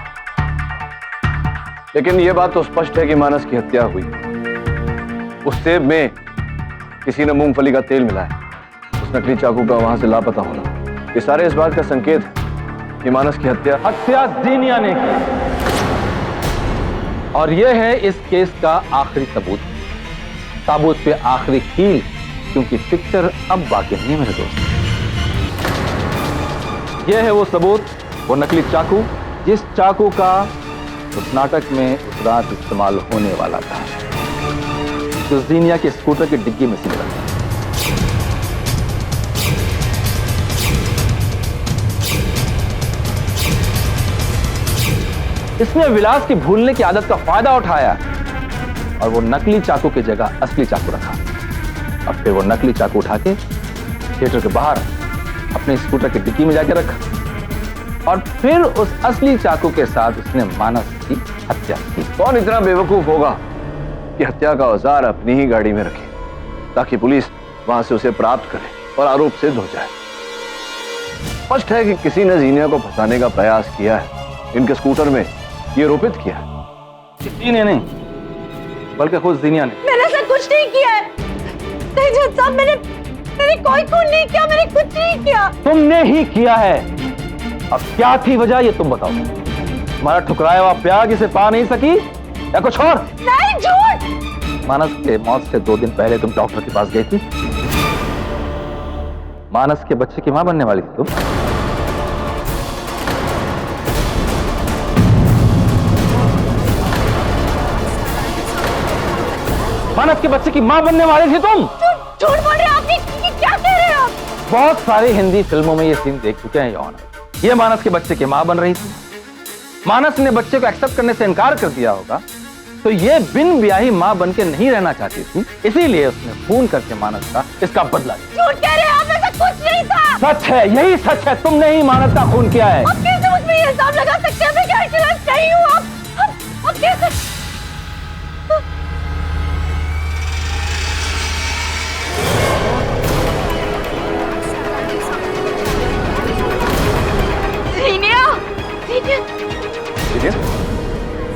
लेकिन ये बात तो स्पष्ट है कि मानस की हत्या हुई। उस सेब में किसी ने मूंगफली का तेल मिलाया, उस नकली चाकू का वहां से लापता होना, ये सारे इस बात का संकेत है कि मानस की हत्या जीनिया ने की। और यह है इस केस का आखिरी सबूत। साबुत पे आखिरी कील, क्योंकि पिक्चर अब बाकी नहीं है मेरे दोस्त। यह है वो सबूत, वो नकली चाकू, जिस चाकू का उस नाटक में उस रात इस्तेमाल होने वाला था, जो जीनिया के स्कूटर की डिग्गी में से मिला। इसने विलास की भूलने की आदत का फायदा उठाया और वो नकली चाकू की जगह असली चाकू रखा, और फिर वो नकली चाकू उठा के थिएटर के बाहर अपने स्कूटर की डिक्की में जाके रखा, और फिर उस असली चाकू के साथ उसने मानस की हत्या की। कौन इतना बेवकूफ होगा कि हत्या का औजार अपनी ही गाड़ी में रखे ताकि पुलिस वहां से उसे प्राप्त करे और आरोप सिद्ध हो जाए? स्पष्ट है कि किसी ने जीनिया को फंसाने का प्रयास किया है, इनके स्कूटर में ये रोपित किया है। किसी ने नहीं, बल्कि खुद जीनिया ने। मैंने ऐसा कुछ नहीं किया है। नहीं जज साहब, मैंने कोई खून नहीं किया, मैंने कुछ नहीं किया। तुमने ही किया है। अब क्या थी वजह ये तुम बताओ। तुम्हारा ठुकराया हुआ प्यार जिसे पा नहीं सकी, या कुछ और? नहीं, झूठ। मानस के मौत से 2 दिन पहले तुम डॉक्टर के पास गई थी। मानस के बच्चे की मां बनने वाली थी तुम। मानस के बच्चे की मां बनने वाली थी तुम। झूठ बोल रहे हैं आप। ये क्या कह रहे हैं आप? बहुत सारी हिंदी फिल्मों में ये सीन देख चुके हैं यौन। ये मानस के बच्चे की मां बन रही थी। मानस ने बच्चे को एक्सेप्ट करने से इनकार कर दिया होगा, तो ये बिन ब्याही मां बन के नहीं रहना चाहती थी, इसीलिए उसने खून करके मानस का इसका बदला लिया। झूठ कह रहे हैं आप, ऐसा कुछ नहीं था। सच है, यही सच है। तुमने ही मानस का खून किया है। आप कैसे मुझ पे ये इल्जाम लगा सकते हैं? मैं गैरकानूनी नहीं हूँ। आप कैसे?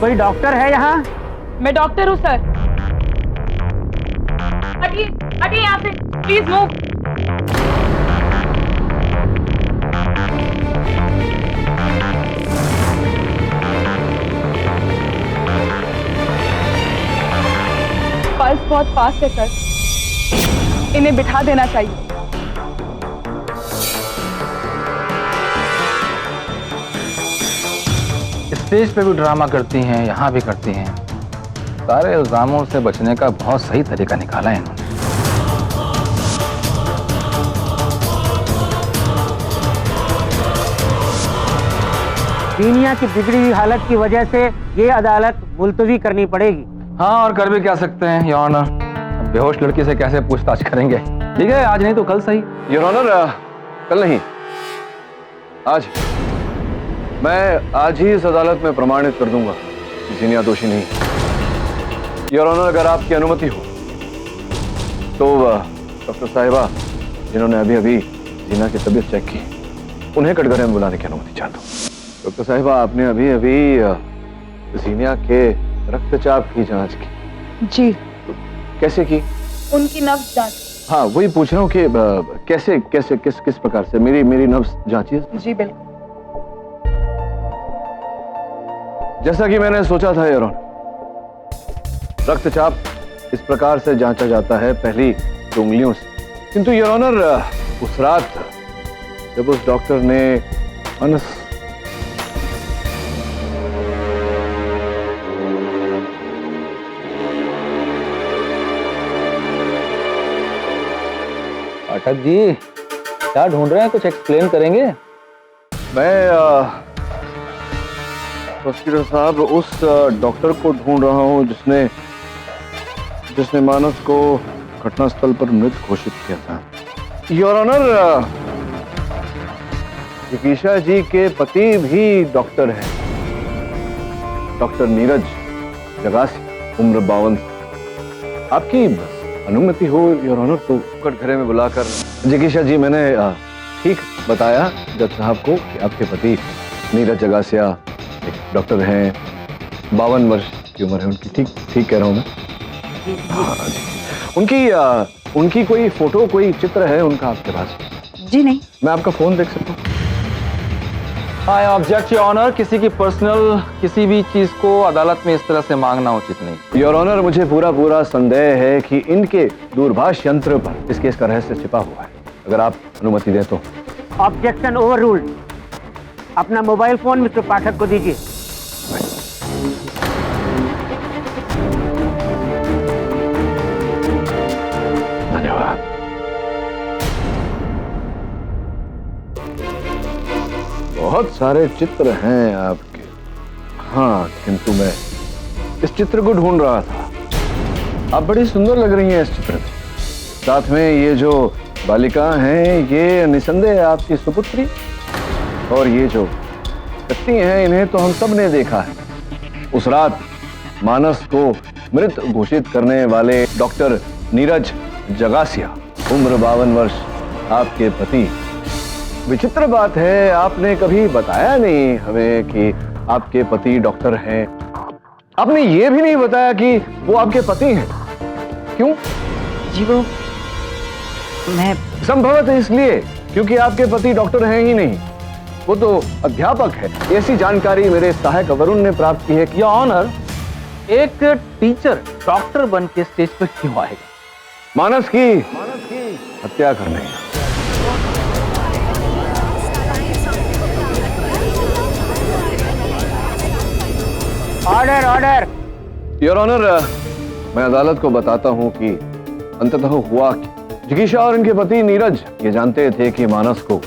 कोई डॉक्टर है यहाँ? मैं डॉक्टर हूँ सर। हटिए हटिए यहाँ से, प्लीज मूव। पल्स बहुत फास्ट है सर, इन्हें बिठा देना चाहिए। स्टेज पे भी ड्रामा करती हैं, यहाँ भी करती हैं। सारे इल्जामों से बचने का बहुत सही तरीका निकाला है इन्होंने। जीनिया की बिगड़ी हुई हालत की वजह से ये अदालत मुलतवी करनी पड़ेगी। हाँ, और कर भी क्या सकते हैं योर ऑनर। बेहोश लड़की से कैसे पूछताछ करेंगे? ठीक है, आज नहीं तो कल सही। योर ऑनर, कल नहीं, आज। मैं आज ही इस अदालत में प्रमाणित कर दूंगा कि जीनिया दोषी नहीं। योर ऑनर, अगर आपकी अनुमति हो तो डॉक्टर साहिबा जिन्होंने अभी अभी जीना की तबीयत चेक की, उन्हें कटघरे में बुलाने की अनुमति चाहता हूँ। डॉक्टर साहिबा, आपने अभी अभी जीनिया के रक्तचाप की जांच की? जी। तो कैसे की? उनकी नब्ज जांच। हाँ, वही पूछ रहा हूँ कि कैसे कैसे किस प्रकार से मेरी नब्ज जांचिए। जी बिल्कुल। जैसा कि मैंने सोचा था योर ऑनर, रक्तचाप इस प्रकार से जांचा जाता है पहली उंगलियों से, किंतु योर ऑनर उस रात जब उस डॉक्टर ने मानस पाठक जी क्या ढूंढ रहे हैं, कुछ एक्सप्लेन करेंगे? मैं प्रोसिक्यूटर साहब उस डॉक्टर को ढूंढ रहा हूं जिसने मानस को घटनास्थल पर मृत घोषित किया था। योर ऑनर, जिगीशा जी के पति भी डॉक्टर हैं, डॉक्टर नीरज जगासी, उम्र 52। आपकी अनुमति हो योर ऑनर तो कटघरे में बुलाकर। जिगीशा जी, मैंने ठीक बताया जज साहब को कि आपके पति नीरज जगासिया एक डॉक्टर हैं, 52 वर्ष की उम्र है उनकी। ठीक कह रहा हूँ मैं? हाँ जी। उनकी कोई फोटो, कोई चित्र है उनका आपके पास? जी नहीं। मैं आपका फोन देख सकता हूँ? आई ऑब्जेक्ट योर ऑनर, किसी की पर्सनल किसी भी चीज को अदालत में इस तरह से मांगना उचित नहीं। योर ऑनर, मुझे पूरा संदेह है कि इनके दूरभाष यंत्र पर इस केस का रहस्य छिपा हुआ है। अगर आप अनुमति दें तो। Objection overruled. अपना मोबाइल फोन मिस्टर पाठक को दीजिए। धन्यवाद। बहुत सारे चित्र हैं आपके। हाँ, किंतु मैं इस चित्र को ढूंढ रहा था। आप बड़ी सुंदर लग रही हैं इस चित्र में। साथ में ये जो बालिका हैं, ये निसंदेह आपकी सुपुत्री। और ये जो व्यक्ति हैं, इन्हें तो हम सब ने देखा है। उस रात मानस को मृत घोषित करने वाले डॉक्टर नीरज जगासिया, उम्र 52 वर्ष, आपके पति। विचित्र बात है, आपने कभी बताया नहीं हमें कि आपके पति डॉक्टर हैं। आपने ये भी नहीं बताया कि वो आपके पति हैं। क्यों? जी वो मैं संभवतः इसलिए क्योंकि आपके पति डॉक्टर हैं ही नहीं, वो तो अध्यापक है। ऐसी जानकारी मेरे सहायक वरुण ने प्राप्त की है कि योर ऑनर, एक टीचर डॉक्टर बन के स्टेज पर क्यों आएगा? मानस की हत्या करने। Order order. योर ऑनर, मैं अदालत को बताता हूं कि अंततः हुआ कि जिगीशा और इनके पति नीरज ये जानते थे कि मानस को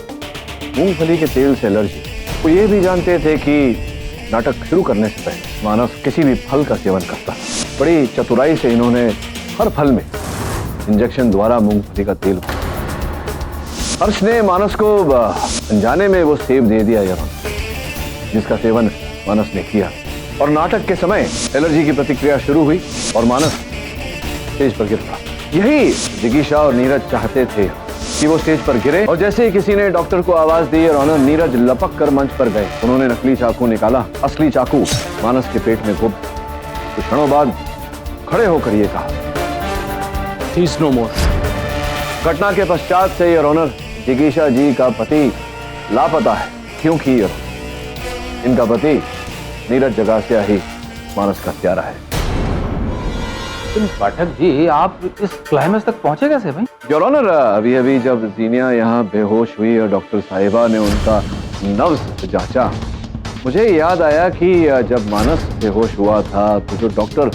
मूंगफली के तेल से एलर्जी। वो ये भी जानते थे कि नाटक शुरू करने से पहले मानस किसी भी फल का सेवन करता। बड़ी चतुराई से इन्होंने हर फल में इंजेक्शन द्वारा मूंगफली का तेल। हर्ष ने मानस को अनजाने में वो सेब दे दिया यार, जिसका सेवन मानस ने किया। और नाटक के समय एलर्जी की प्रतिक्रिया शुरू हुई और मानस स्टेज पर गिर पड़ा। यही जिगीशा और नीरज चाहते थे कि वो स्टेज पर गिरे और जैसे ही किसी ने डॉक्टर को आवाज दी और ऑनर नीरज लपक कर मंच पर गए। उन्होंने नकली चाकू निकाला। असली चाकू मानस के पेट में घुस। कुछ क्षणों बाद खड़े होकर ये कहा, ही इज नो मोर। घटना के पश्चात से योर ऑनर जिगीशा जी का पति लापता है। क्योंकि इनका पति नीरज जगासिया ही मानस का हत्यारा है। पाठक जी, आप इस क्लाइमेक्स तक पहुंचे कैसे भाई? योर ऑनर, अभी अभी जब जीनिया यहाँ बेहोश हुई और डॉक्टर साहिबा ने उनका नब्ज जांचा, मुझे याद आया कि जब मानस बेहोश हुआ था तो जो डॉक्टर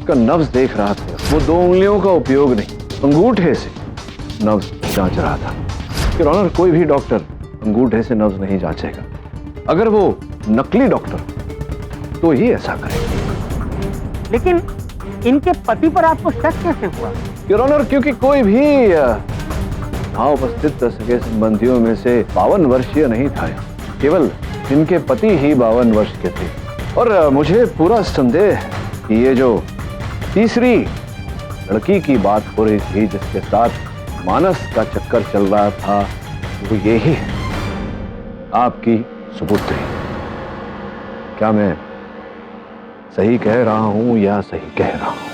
का नब्ज देख रहा था वो 2 उंगलियों का उपयोग नहीं, अंगूठे से नब्ज जांच रहा था। योर ऑनर, कोई भी डॉक्टर अंगूठे से नब्ज नहीं जांचेगा। अगर वो नकली डॉक्टर तो ही ऐसा करेगा। लेकिन इनके पति पर आपको शक कैसे हुआ? योर ऑनर, क्योंकि कोई भी यहाँ उपस्थित सगे संबंधियों में से 52 वर्षीय नहीं था। केवल इनके पति ही 52 वर्ष के थे। और मुझे पूरा संदेह है कि ये जो तीसरी लड़की की बात हो रही थी जिसके साथ मानस का चक्कर चल रहा था, वो ये ही है, आपकी सुपुत्री। क्या मैं सही कह रहा हूं या सही कह रहा हूं?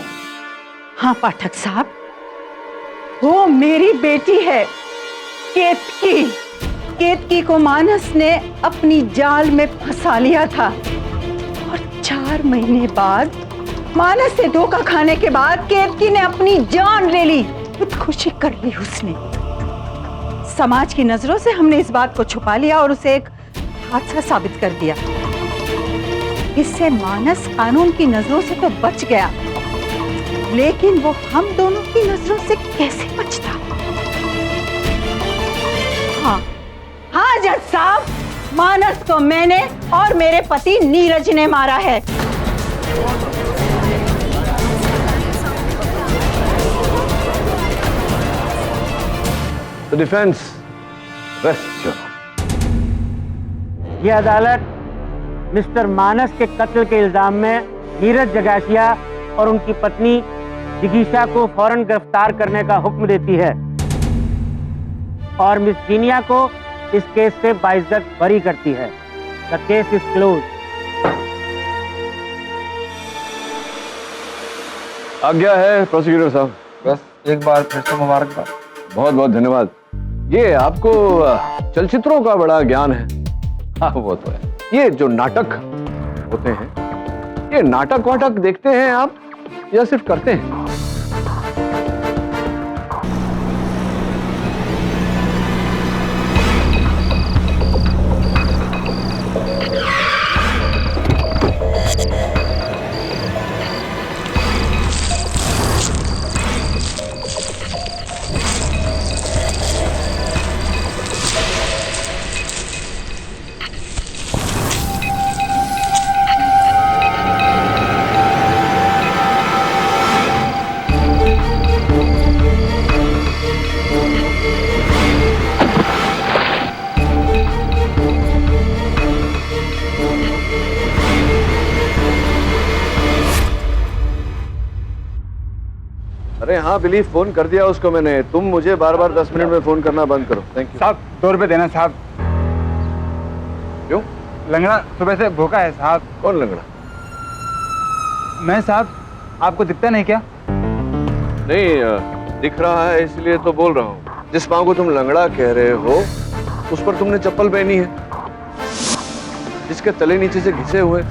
हाँ पाठक साहब, वो मेरी बेटी है, केतकी। केतकी को मानस ने अपनी जाल में फंसा लिया था और 4 महीने बाद मानस से धोखा खाने के बाद केतकी ने अपनी जान ले ली। खुदकुशी कर ली उसने। समाज की नजरों से हमने इस बात को छुपा लिया और उसे एक हादसा साबित कर दिया। इससे मानस कानून की नजरों से तो बच गया, लेकिन वो हम दोनों की नजरों से कैसे बचता? हाँ जज साहब, मानस को मैंने और मेरे पति नीरज ने मारा है। The defense rests your honor. ये अदालत मिस्टर मानस के कत्ल के इल्जाम में नीरज जगासिया और उनकी पत्नी जिगीशा को फौरन गिरफ्तार करने का हुक्म देती है और मिस जीनिया को इस केस से बाइज्जत बरी करती है। The case is close. आज्ञा है प्रोसिक्यूटर साहब। बस एक बार फिर से मुबारकबाद। बहुत बहुत धन्यवाद। ये आपको चलचित्रों का बड़ा ज्ञान है। हाँ वो तो है। ये जो नाटक होते हैं, ये नाटक वाटक देखते हैं आप या सिर्फ करते हैं? अरे हाँ बिलीव, फोन कर दिया उसको मैंने। तुम मुझे बार बार 10 मिनट में फोन करना बंद करो। थैंक यू साहब। 2 रुपए देना साहब। क्यों? लंगड़ा सुबह से भूखा है साहब। कौन लंगड़ा? मैं साहब, आपको दिखता नहीं क्या? नहीं दिख रहा है इसलिए तो बोल रहा हूँ। जिस पाँव को तुम लंगड़ा कह रहे हो उस पर तुमने चप्पल पहनी है, जिसके तले नीचे से घिसे हुए,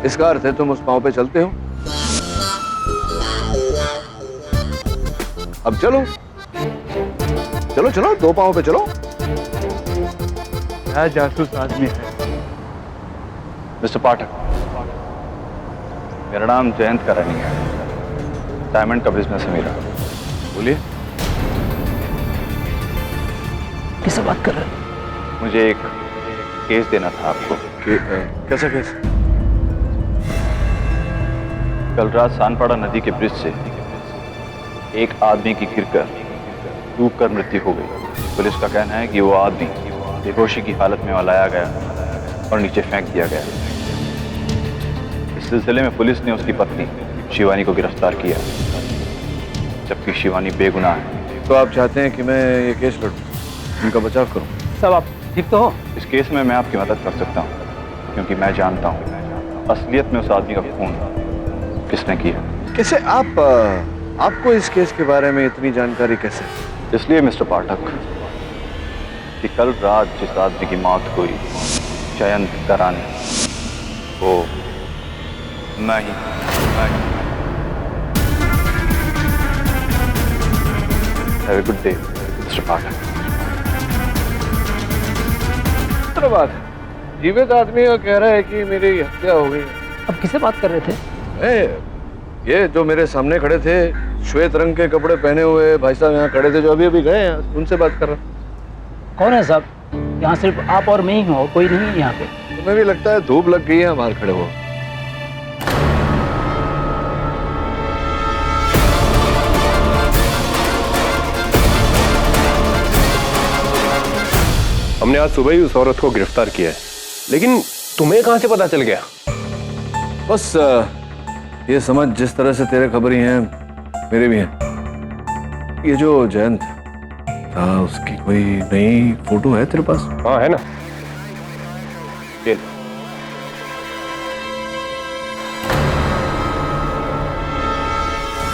इसका अर्थ है तुम उस पाँव पे चलते हो। अब चलो चलो चलो, 2 पाँव पे चलो। क्या जासूस आदमी है। मिस्टर पाठक, मेरा नाम जयंत करानी है, डायमंड का बिजनेस है मेरा। बोलिए। किससे बात कर रहे हैं? मुझे एक केस देना था आपको। कैसा केस? कल रात सानपाड़ा नदी के ब्रिज से एक आदमी की गिरकर डूबकर मृत्यु हो गई। पुलिस का कहना है कि वो आदमी बेहोशी की हालत में लाया गया और नीचे फेंक दिया गया। इस सिलसिले में पुलिस ने उसकी पत्नी शिवानी को गिरफ्तार किया, जबकि शिवानी बेगुनाह है। तो आप चाहते हैं कि मैं ये केस लड़ूं, उनका बचाव करूं? सब आप ठीक तो हो? इस केस में मैं आपकी मदद कर सकता हूँ, क्योंकि मैं जानता हूँ असलियत में उस आदमी का खून किसने किया। कैसे आपको इस केस के बारे में इतनी जानकारी कैसे? इसलिए मिस्टर पाठक कि कल रात जिस आदमी की मौत हुई, जयंत करानी, वो मैं ही। Have a good day, Mr. Pathak. बात जीवित आदमी का कह रहा है कि मेरी हत्या हो गई। अब किससे बात कर रहे थे? ये जो मेरे सामने खड़े थे, श्वेत रंग के कपड़े पहने हुए भाई साहब यहाँ खड़े थे, जो अभी गए हैं, उनसे बात कर रहा। कौन है साहब? यहाँ सिर्फ आप और मैं ही हूँ, कोई नहीं है यहाँ पे। तुम्हें भी लगता है धूप लग गई है बाहर खड़े हो? हमने आज सुबह ही उस औरत को गिरफ्तार किया है, लेकिन तुम्हें कहां से पता चल गया? बस ये समझ, जिस तरह से तेरे खबरी हैं मेरे भी हैं। ये जो जयंत था, उसकी कोई नई फोटो है तेरे पास? हाँ है ना, ये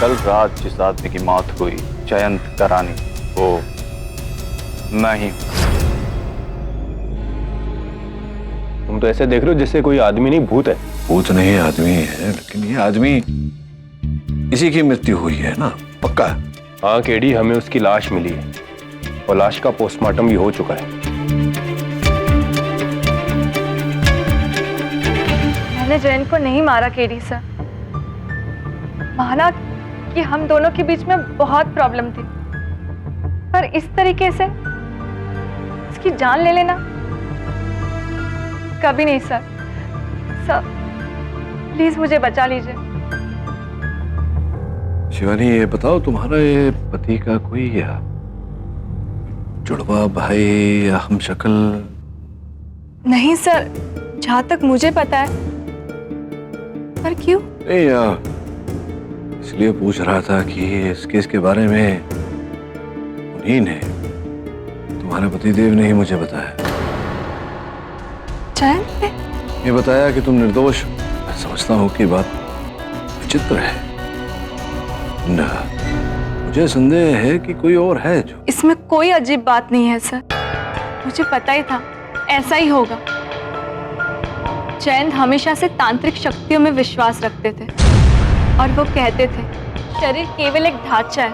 कल रात जिस आदमी की मौत हुई, जयंत करानी, वो मैं ही। तुम तो ऐसे देख रहे हो जैसे कोई आदमी नहीं भूत है। भूत नहीं, आदमी है, लेकिन ये आदमी, इसी की मृत्यु हुई है ना, पक्का? हाँ केडी, हमें उसकी लाश मिली है और लाश का पोस्टमार्टम भी हो चुका है। मैंने जयंत को नहीं मारा केडी सर। माना कि हम दोनों के बीच में बहुत प्रॉब्लम थी, पर इस तरीके से उसकी जान ले लेना कभी नहीं सर। सर प्लीज मुझे बचा लीजिए। शिवानी, ये बताओ, तुम्हारा ये पति का कोई या जुड़वा भाई या हमशक्ल? नहीं सर, जहां तक मुझे पता है। पर क्यों? नहीं, इसलिए पूछ रहा था कि इस केस के बारे में उन्हीं ने, तुम्हारे पतिदेव ने ही मुझे बताया। जयंत ये बताया कि तुम निर्दोष। मैं समझता हूँ कि बात विचित्र है ना, मुझे संदेह है कि कोई और है जो। इसमें कोई अजीब बात नहीं है सर, मुझे पता ही था ऐसा ही होगा। जयंत हमेशा से तांत्रिक शक्तियों में विश्वास रखते थे और वो कहते थे शरीर केवल एक ढांचा है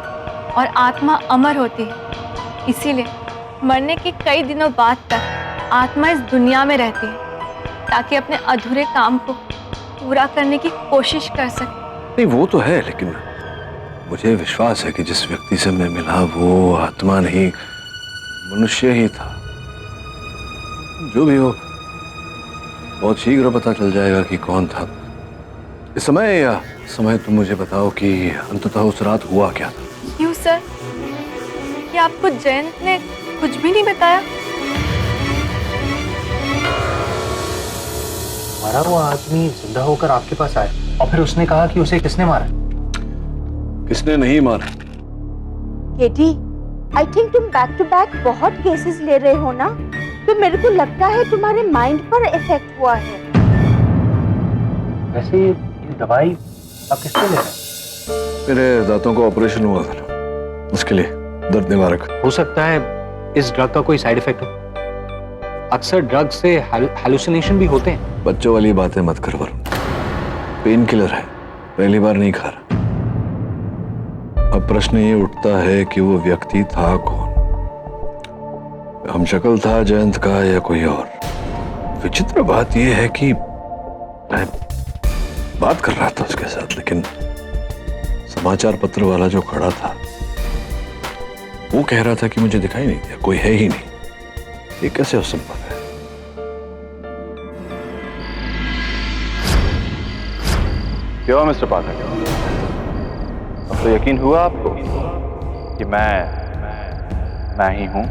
और आत्मा अमर होती है। इसीलिए मरने के कई दिनों बाद तक आत्मा इस दुनिया में रहती है, ताकि अपने अधूरे काम को पूरा करने की कोशिश कर सके। नहीं, वो तो है, लेकिन मुझे विश्वास है कि जिस व्यक्ति से मैं मिला वो आत्मा नहीं, मनुष्य ही था। जो भी हो, बहुत शीघ्र पता चल जाएगा कि कौन था। इस समय तुम मुझे बताओ कि अंततः उस रात हुआ क्या था। क्यों सर, क्या आपको जयंत ने कुछ भी नहीं बताया? मरा हुआ आदमी जिंदा होकर आपके पास आया और फिर उसने कहा कि उसे किसने मारा? किसने नहीं मारा? केटी, आई थिंक तुम बैक टू बैक बहुत केसेस ले रहे हो ना, तो मेरे को लगता है तुम्हारे माइंड पर इफेक्ट हुआ है। वैसे ये दवाई आप किसके ले रहे हैं? मेरे दांतों का ऑपरेशन हुआ था, उसके लिए दर्द निवारक। हो सकता है इस ड्रग का कोई साइड इफेक्ट हो। अक्सर ड्रग से हैलुसिनेशन भी होते हैं। बच्चों वाली बातें मत कर वरुण, पेन किलर है, पहली बार नहीं खा रहा। अब प्रश्न ये उठता है कि वो व्यक्ति था कौन? हमशक्ल था जयंत का या कोई और? विचित्र बात यह है कि मैं बात कर रहा था उसके साथ, लेकिन समाचार पत्र वाला जो खड़ा था वो कह रहा था कि मुझे दिखाई नहीं दिया, कोई है ही नहीं। ये कैसे असंभव है? क्यों मिस्टर पाठक, अब तो यकीन हुआ आपको कि मैं ही हूं?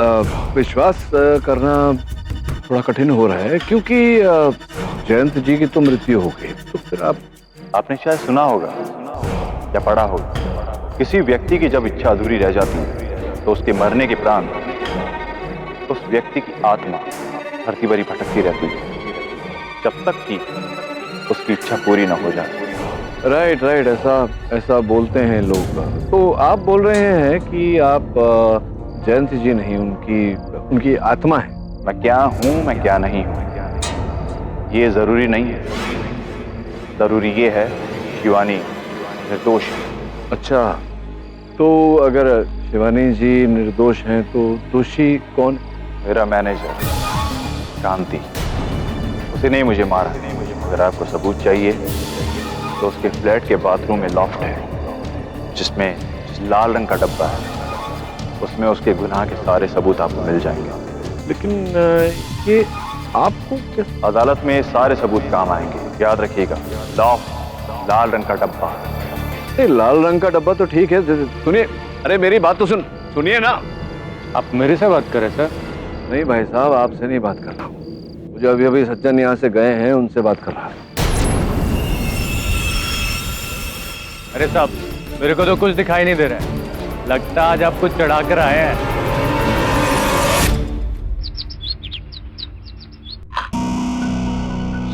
अब विश्वास करना थोड़ा कठिन हो रहा है क्योंकि जयंत जी की तो मृत्यु हो गई, तो फिर आपने शायद सुना होगा या पढ़ा होगा, किसी व्यक्ति की जब इच्छा अधूरी रह जाती है तो उसके मरने के उपरांत उस व्यक्ति की आत्मा धरती भरी भटकती रहती है जब तक कि उसकी इच्छा पूरी ना हो जाए। राइट, ऐसा बोलते हैं लोग। तो आप बोल रहे हैं कि आप जयंत जी नहीं, उनकी आत्मा है। मैं क्या हूं, मैं क्या नहीं हूं, ये जरूरी नहीं है। जरूरी ये है शिवानी निर्दोष है। अच्छा, तो अगर शिवानी जी निर्दोष हैं तो दोषी कौन? मेरा मैनेजर कांति, उसी ने मुझे मारा। अगर आपको सबूत चाहिए तो उसके फ्लैट के बाथरूम में लॉफ्ट है जिसमें लाल रंग का डब्बा है, उसमें उसके गुनाह के सारे सबूत आपको मिल जाएंगे। लेकिन ये आपको अदालत में सारे सबूत काम आएंगे, याद रखिएगा। लॉफ्ट, लाल रंग का डब्बा। लाल रंग का डब्बा तो ठीक है, सुनिए, अरे मेरी बात तो सुनिए ना। आप मेरे से बात कर रहे सर? नहीं भाई साहब, आपसे नहीं बात कर रहा हूँ, मुझे अभी सज्जन यहाँ से गए हैं, उनसे बात कर रहा हूँ। अरे साहब, मेरे को तो कुछ दिखाई नहीं दे रहा है, लगता आज आप कुछ चढ़ा कर आए हैं।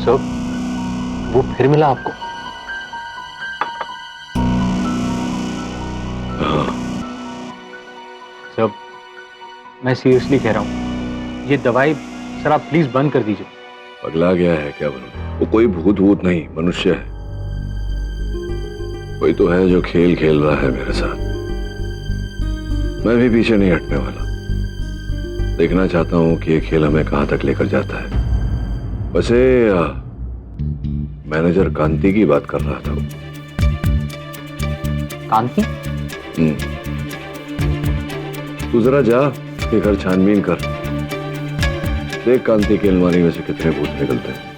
सर, वो फिर मिला आपको? सर, मैं सीरियसली कह रहा हूँ, ये दवाई सर आप प्लीज बंद कर दीजिए। पगला गया है क्या वो? कोई भूत नहीं, मनुष्य है। कोई तो है जो खेल खेल रहा है मेरे साथ। मैं भी पीछे नहीं हटने वाला। देखना चाहता हूं कि ये खेल हमें कहां तक लेकर जाता है। वैसे मैनेजर कांति की बात कर रहा था। कांति? तू जरा जा के घर छानबीन कर, देख कांति की अलमारी में से कितने भूत निकलते हैं।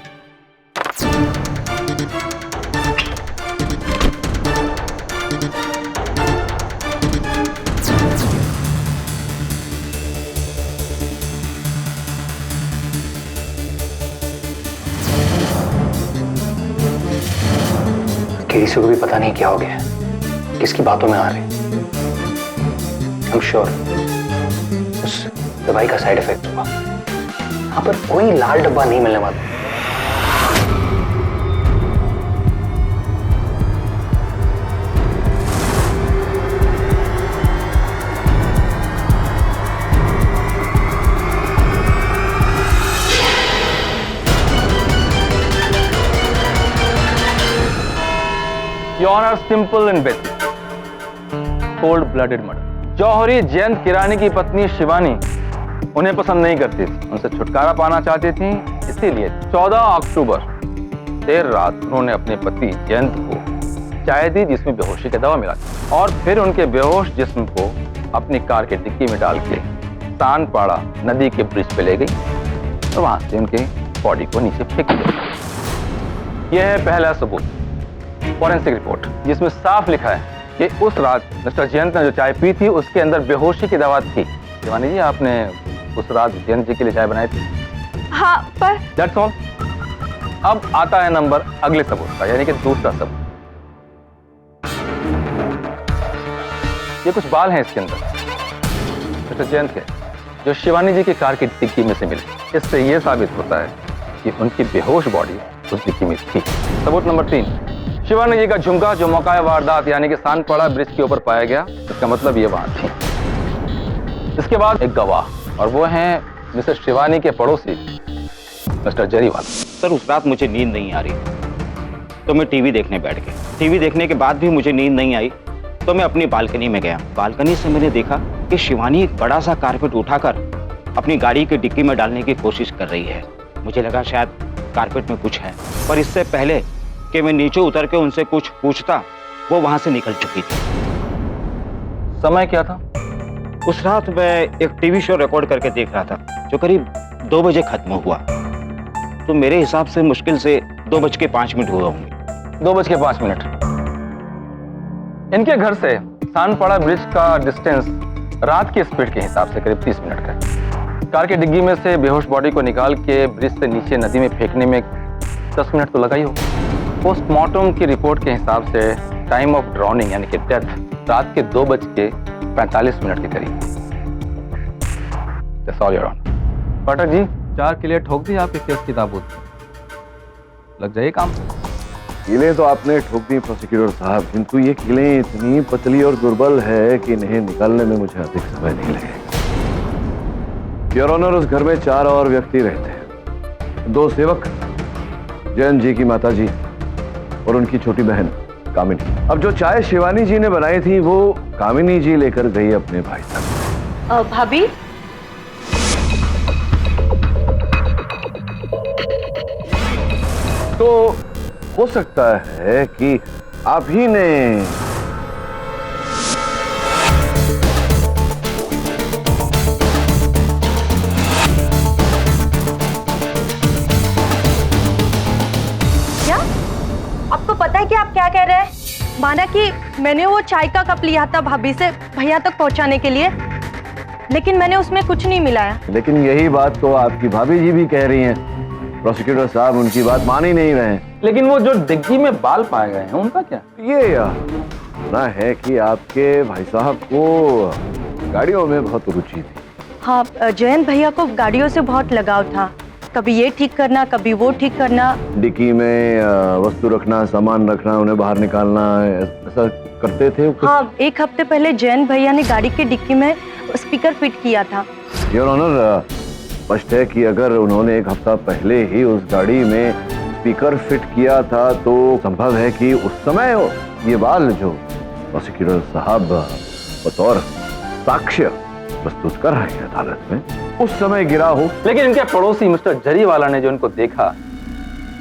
किसी को भी पता नहीं क्या हो गया, किसकी बातों में आ रहे। I'm sure उस दवाई का साइड इफेक्ट हुआ। यहाँ पर कोई लाल डब्बा नहीं मिलने वाला। Your Honor, simple and basic. Cold-blooded murder. जौहरी जयंत किरानी की पत्नी शिवानी उन्हें पसंद नहीं करती थी, उनसे छुटकारा पाना चाहती थी। इसीलिए 14 अक्टूबर देर रात उन्होंने अपने पति जयंत को चाय दी जिसमें बेहोशी की दवा मिला थी, और फिर उनके बेहोश जिस्म को अपनी कार के डिक्की में डाल के तानपाड़ा नदी के ब्रिज पे ले गई और वहां से उनके बॉडी को नीचे फेंक दिया। यह है पहला सबूत, फॉरेंसिक रिपोर्ट, जिसमें साफ लिखा है कि उस रात मिस्टर जयंत ने जो चाय पी थी उसके अंदर बेहोशी की दवा थी। शिवानी जी, आपने उस रात जयंत जी के लिए चाय बनाई थी? हाँ, पर दैट्स ऑल। अब आता है नंबर अगले सबूत का, यानी कि दूसरा सबूत। ये कुछ बाल हैं इसके अंदर मिस्टर जयंत के, जो शिवानी जी की कार की डिक्की में से मिले। इससे यह साबित होता है कि उनकी बेहोश बॉडी उस डिक्की में थी। सबूत नंबर 3, शिवानी जी का झुमका जो मौका वारदात यानी कि सानपाड़ा ब्रिज के ऊपर पाया गया, इसका मतलब ये वहां थी। इसके बाद एक गवाह, और वो हैं मिसेस शिवानी के पड़ोसी मिस्टर जरीवाल। सर, उस रात मुझे नींद नहीं आ रही तो मैं टीवी देखने बैठ गया। टीवी देखने के बाद भी मुझे नींद नहीं आई तो मैं अपनी बालकनी में गया। बालकनी से मैंने देखा कि शिवानी एक बड़ा सा कारपेट उठाकर अपनी गाड़ी की डिक्की में डालने की कोशिश कर रही है। मुझे लगा शायद कारपेट में कुछ है, पर इससे पहले कि मैं नीचे उतर के उनसे कुछ पूछता, वो वहां से निकल चुकी थी। समय क्या था? उस रात मैं एक टीवी शो रिकॉर्ड करके देख रहा था जो करीब 2 बजे खत्म हुआ, तो मेरे हिसाब से मुश्किल से 2:05 हुए होंगे। 2:05। इनके घर से सानपाड़ा ब्रिज का डिस्टेंस रात की स्पीड के हिसाब से करीब 30 मिनट का है। कार के डिग्गी में से बेहोश बॉडी को निकाल के ब्रिज से नीचे नदी में फेंकने में 10 मिनट तो लगा ही हो। पोस्टमार्टम की रिपोर्ट के हिसाब से टाइम ऑफ ड्राउनिंग यानी कि डेथ रात के 2:45 के करीब। That's all, Your Honor. Pathak ji 4 किले ठोक दी आपके केस की ताबूत। लग जाइए काम। कीलें तो आपने ठोक दी प्रोसिक्यूटर साहब, किंतु ये कीलें इतनी पतली और दुर्बल है कि इन्हें निकालने में मुझे अधिक समय नहीं लगेगा। योर ऑनर, उस घर में 4 और व्यक्ति रहते हैं। 2 सेवक, जयंत जी की माता जी और उनकी छोटी बहन कामिनी। अब जो चाय शिवानी जी ने बनाई थी वो कामिनी जी लेकर गई अपने भाई तक। भाभी, तो हो सकता है कि आप ही ने क्या आपको पता है कि आप क्या कह रहे हैं? माना कि मैंने वो चाय का कप लिया था भाभी से भैया तक पहुंचाने के लिए, लेकिन मैंने उसमें कुछ नहीं मिलाया। लेकिन यही बात तो आपकी भाभी जी भी कह रही हैं। प्रोसिक्यूटर साहब उनकी बात मान ही नहीं रहे हैं। लेकिन वो जो डिग्गी में बाल पाए गए हैं उनका क्या? ये सुना है कि आपके भाई साहब को गाड़ियों में बहुत रुचि थी। हाँ, जयंत भैया को गाड़ियों से बहुत लगाव था। कभी ये ठीक करना, कभी वो ठीक करना। डिक्की में वस्तु रखना, सामान रखना, उन्हें बाहर निकालना, ऐसा करते थे। हाँ, 1 हफ्ते पहले जयंत भैया ने गाड़ी की डिक्की में स्पीकर फिट किया था। योर ऑनर, स्पष्ट है कि अगर उन्होंने 1 हफ्ता पहले ही उस गाड़ी में स्पीकर फिट किया था तो संभव है कि उस समय ये बाल जो प्रोसिक्यूटर साहब बतौर साक्ष्य प्रस्तुत कर रहे हैं अदालत में, उस समय गिरा हो। लेकिन इनके पड़ोसी मिस्टर जरीवाला ने जो इनको देखा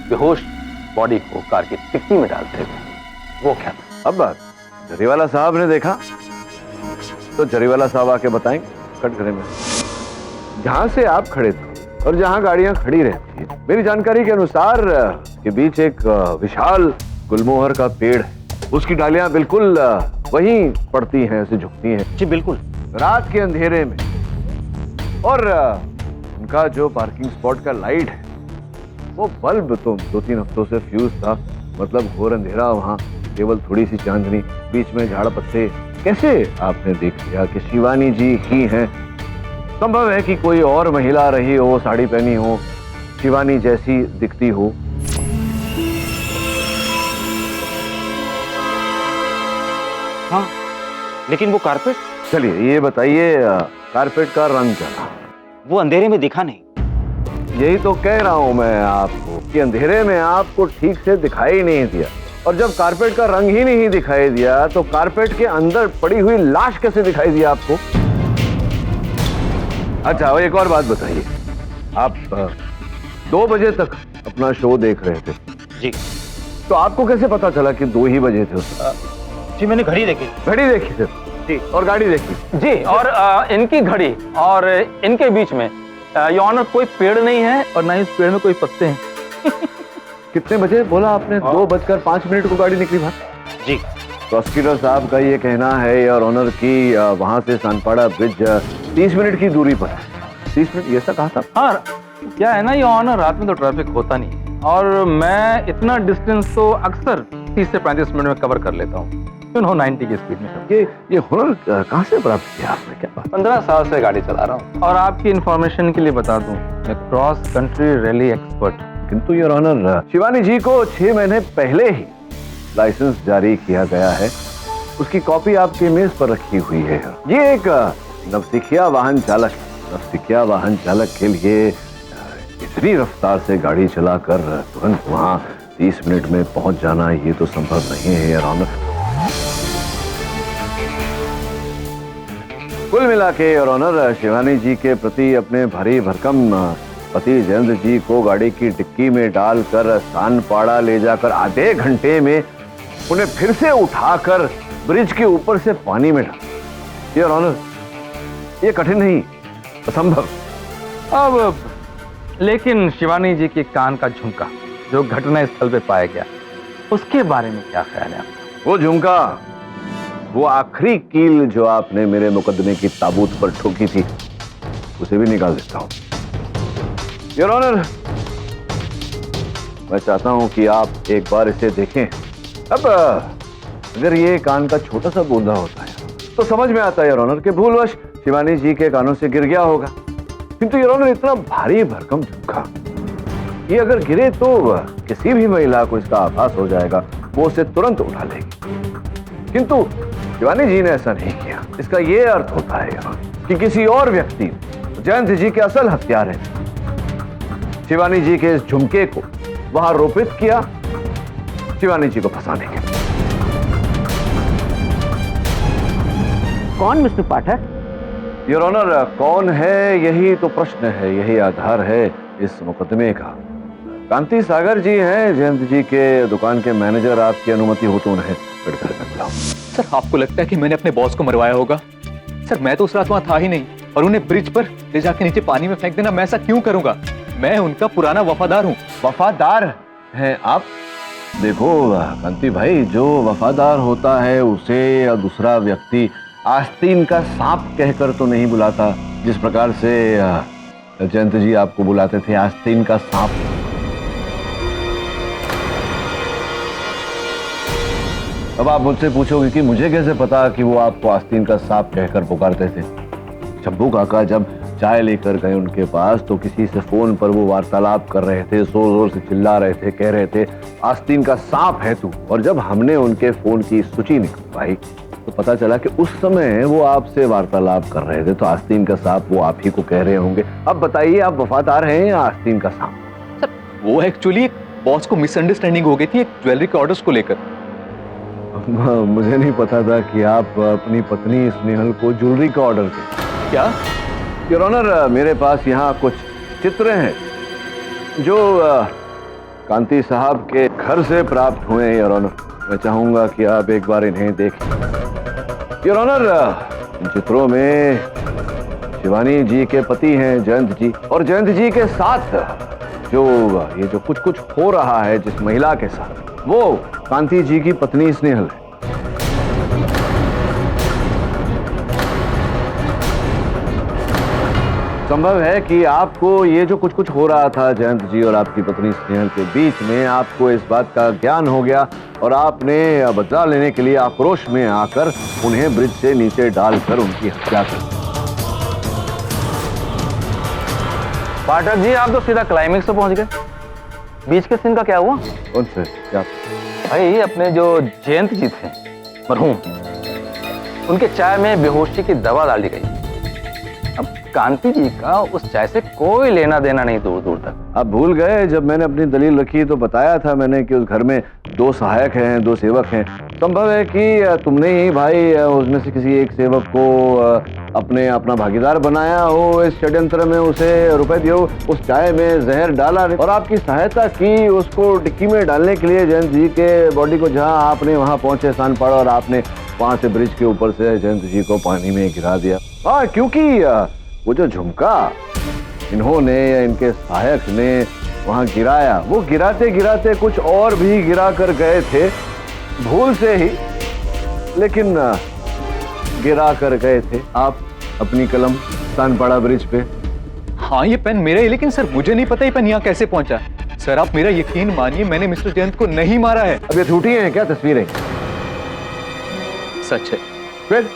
बेहोश बॉडी को कार की डिक्की में डालते हुए, वो क्या था? अब जरीवाला साहब ने देखा तो जरीवाला साहब आके बताएंगे कटघरे में। जहां से आप खड़े थे और जहां गाड़ियां खड़ी रहती है, मेरी जानकारी के अनुसार के बीच एक विशाल गुलमोहर का पेड़ है। उसकी डालियां बिल्कुल वहीं पड़ती हैं, ऐसे झुकती हैं। जी बिल्कुल। रात के अंधेरे में। और उनका जो पार्किंग स्पॉट का लाइट है वो बल्ब तो 2-3 हफ्तों से फ्यूज था। मतलब घोर अंधेरा, वहां केवल थोड़ी सी चांदनी, बीच में झाड़ पत्ते। कैसे आपने देख लिया कि शिवानी जी ही हैं? संभव है कि कोई और महिला रही हो, साड़ी पहनी हो, शिवानी जैसी दिखती हो। हाँ, लेकिन वो कारपेट। चलिए ये बताइए, कारपेट का रंग क्या था? वो अंधेरे में दिखा नहीं। यही तो कह रहा हूं मैं आपको कि अंधेरे में आपको ठीक से दिखाई नहीं दिया। और जब कारपेट का रंग ही नहीं दिखाई दिया तो कारपेट के अंदर पड़ी हुई लाश कैसे दिखाई दी आपको? अच्छा, एक और बात बताइए, आप 2 बजे तक अपना शो देख रहे थे। जी। तो आपको कैसे पता चला कि 2 ही बजे थे? जी मैंने घड़ी देखी। घड़ी देखी थी? जी। और गाड़ी देखी? जी। और इनकी घड़ी और इनके बीच में योर ऑनर कोई पेड़ नहीं है और ना ही इस पेड़ में कोई पत्ते हैं। कितने बजे बोला आपने? 2:05 को गाड़ी निकली बाहर। जी। प्रोसिक्यूटर साहब का ये कहना है योर ऑनर की वहां से सानपाड़ा ब्रिज 30 मिनट की दूरी पर है। 30 मिनट ये ऐसा कहा था? हाँ, क्या है ना योर ऑनर, रात में तो ट्रैफिक होता नहीं है और मैं इतना डिस्टेंस तो अक्सर 30 से 35 मिनट में कवर कर लेता हूँ। 90 की स्पीड में। ये हुनर कहाँ से प्राप्त किया आपने? क्या 15 साल से गाड़ी चला रहा हूँ। और आपकी इंफॉर्मेशन के लिए बता दूं, मैं क्रॉस कंट्री रैली एक्सपर्ट। किंतु योर ऑनर, शिवानी जी को 6 महीने पहले ही लाइसेंस जारी किया गया है। उसकी कॉपी आपकी मेज पर रखी हुई है। ये एक नवसिखिया वाहन चालक के लिए इतनी रफ्तार से गाड़ी चलाकर तुरंत वहां 30 मिनट में पहुंच जाना, ये तो संभव नहीं है योर ऑनर। कुल मिला के योर ऑनर, शिवानी जी के प्रति अपने भारी भरकम पति जयंत जी को गाड़ी की डिक्की में डालकर सानपाड़ा ले जाकर आधे घंटे में उन्हें फिर से उठाकर ब्रिज के ऊपर से पानी में डाल। योर ऑनर, ये कठिन नहीं, असंभव। अब लेकिन शिवानी जी के कान का झुमका जो घटना स्थल पे पाया गया, उसके बारे में क्या ख्याल है आपका? वो झुमका, वो आखिरी कील जो आपने मेरे मुकदमे की ताबूत पर ठोकी थी, उसे भी निकाल देता हूं। योर ऑनर, मैं चाहता हूं कि आप एक बार इसे देखें। अब अगर ये कान का छोटा सा बूंदा होता है तो समझ में आता है योर ऑनर कि भूलवश शिवानी जी के कानों से गिर गया होगा, किंतु योर ऑनर इतना भारी भरकम झुमका, ये अगर गिरे तो किसी भी महिला को इसका आभास हो जाएगा, वो उसे तुरंत उठा लेगी। किंतु शिवानी जी ने ऐसा नहीं किया। इसका ये अर्थ होता है कि किसी और व्यक्ति जयंत जी के असल हत्यारे ने शिवानी जी के इस झुमके को वहां रोपित किया शिवानी जी को फंसाने के लिए। कौन मिस्टर पाठक? योर ऑनर, कौन है यही तो प्रश्न है, यही आधार है इस मुकदमे का। कांति सागर जी हैं जयंत जी के दुकान के मैनेजर। आपकी अनुमति हो तो उन्हें घर में बुलाओ। सर, आपको लगता है कि मैंने अपने बॉस को मरवाया होगा? सर, मैं तो उस रात वहां था ही नहीं, और उन्हें ब्रिज पर ले जाके नीचे पानी में फेंक देना, मैं ऐसा क्यों करूंगा? मैं उनका पुराना वफादार हूँ। वफादार हैं आप? देखो कांति भाई, जो वफादार होता है उसे या दूसरा व्यक्ति आस्तीन का सांप कहकर तो नहीं बुलाता, जिस प्रकार से जयंत जी आपको बुलाते थे आस्तीन का सांप। अब आप मुझसे पूछोगे कि मुझे कैसे पता कि वो आपको आस्तीन का सांप कहकर पुकारते थे। शंभू काका जब चाय लेकर गए उनके पास तो किसी से फोन पर वो वार्तालाप कर रहे थे, जोर जोर से चिल्ला रहे थे, कह रहे थे आस्तीन का सांप है तू। और जब हमने उनके फोन की सूची निकलवाई तो पता चला कि उस समय वो आपसे वार्तालाप कर रहे थे, तो आस्तीन का सांप वो आप ही को कह रहे होंगे। अब बताइए, आप वफादार हैं या आस्तीन का सांप? सर, वो एक्चुअली बॉस को मिसअंडरस्टैंडिंग हो गई थी एक ज्वेलरी के ऑर्डर्स को लेकर। मुझे नहीं पता था कि आप अपनी पत्नी स्नेहल को ज्वेलरी का ऑर्डर दें। क्या? योर ऑनर, मेरे पास यहाँ कुछ चित्र हैं जो कांति साहब के घर से प्राप्त हुए हैं। योर ऑनर, मैं चाहूंगा कि आप एक बार इन्हें देखें। योर ऑनर, इन चित्रों में शिवानी जी के पति हैं जयंत जी, और जयंत जी के साथ ये जो कुछ कुछ हो रहा है जिस महिला के साथ, वो कांति जी की पत्नी स्नेहल है। संभव है कि आपको ये जो कुछ कुछ हो रहा था जयंत जी और आपकी पत्नी स्नेहल के बीच में, आपको इस बात का ज्ञान हो गया और आपने बदला लेने के लिए आक्रोश में आकर उन्हें ब्रिज से नीचे डालकर उनकी हत्या कर दी। पाठक जी, आप तो सीधा क्लाइमेक्स पे पहुंच गए। बीच के सीन का क्या हुआ? कौन से? क्या? भाई, अपने जो जयंत जी थे मरहूम, उनके चाय में बेहोशी की दवा डाली गई। अब कांति जी का उस चाय से कोई लेना देना नहीं दूर दूर तक। आप भूल गए, जब मैंने अपनी दलील रखी तो बताया था मैंने कि उस घर में 2 सहायक हैं, 2 सेवक हैं। संभव है कि तुमने ही भाई उसमें से किसी एक सेवक को अपना भागीदार बनाया हो इस षड्यंत्र में, उसे रुपए दिए हो, उस चाय में जहर डाला और आपकी सहायता की उसको टिक्की में डालने के लिए जयंत जी के बॉडी को, जहां आपने वहां पहुंचे स्थान पड़ा और आपने वहां से ब्रिज के ऊपर से जयंत जी को पानी में गिरा दिया। हाँ, क्योंकि वो जो झुमका इन्होंने या इनके सहायक ने वहां गिराया, वो गिराते गिराते कुछ और भी गिरा कर गए थे भूल से ही, लेकिन गिरा कर गए थे आप अपनी कलम तानपाड़ा ब्रिज पे। हाँ, ये पेन मेरा है, लेकिन सर मुझे नहीं पता ये पेन यहाँ कैसे पहुंचा। सर, आप मेरा यकीन मानिए, मैंने मिस्टर जयंत को नहीं मारा है। अब ये झूठी हैं क्या तस्वीरें? सच है। फिर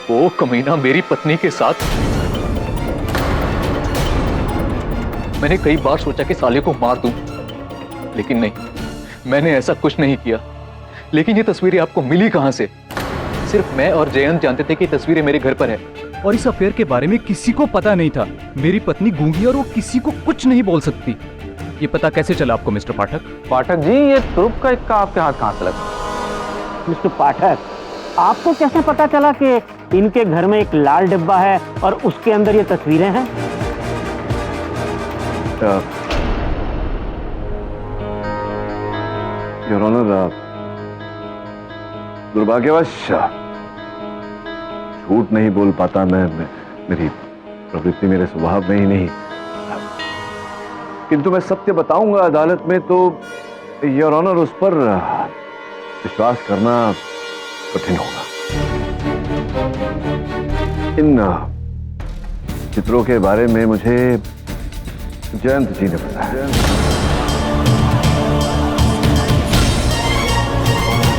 वो कमीना मेरी पत्नी के साथ। मैंने कई बार सोचा कि साले को मार दूं, लेकिन नहीं, मैंने ऐसा कुछ नहीं किया। लेकिन ये तस्वीरें आपको मिली कहां से? सिर्फ मैं और जयंत जानते थे कि तस्वीरें मेरे घर पर है, और इस अफेयर के बारे में किसी को पता नहीं था। मेरी पत्नी गूंगी और वो किसी को कुछ नहीं बोल सकती। ये पता कैसे चला आपको मिस्टर पाठक? पाठक जी, ये तुरुप का इक्का आपके हाथ कहां से लगा? मिस्टर पाठक, आपको कैसे पता चला कि इनके घर में एक लाल डिब्बा है और उसके अंदर ये तस्वीरें हैं? योर ऑनर, दुर्भाग्यवश झूठ नहीं बोल पाता मैं मेरी प्रवृत्ति मेरे स्वभाव में ही नहीं, किंतु मैं सत्य बताऊंगा अदालत में तो योर ऑनर उस पर विश्वास करना कठिन होगा। चित्रों के बारे में मुझे जयंत जी ने बताया।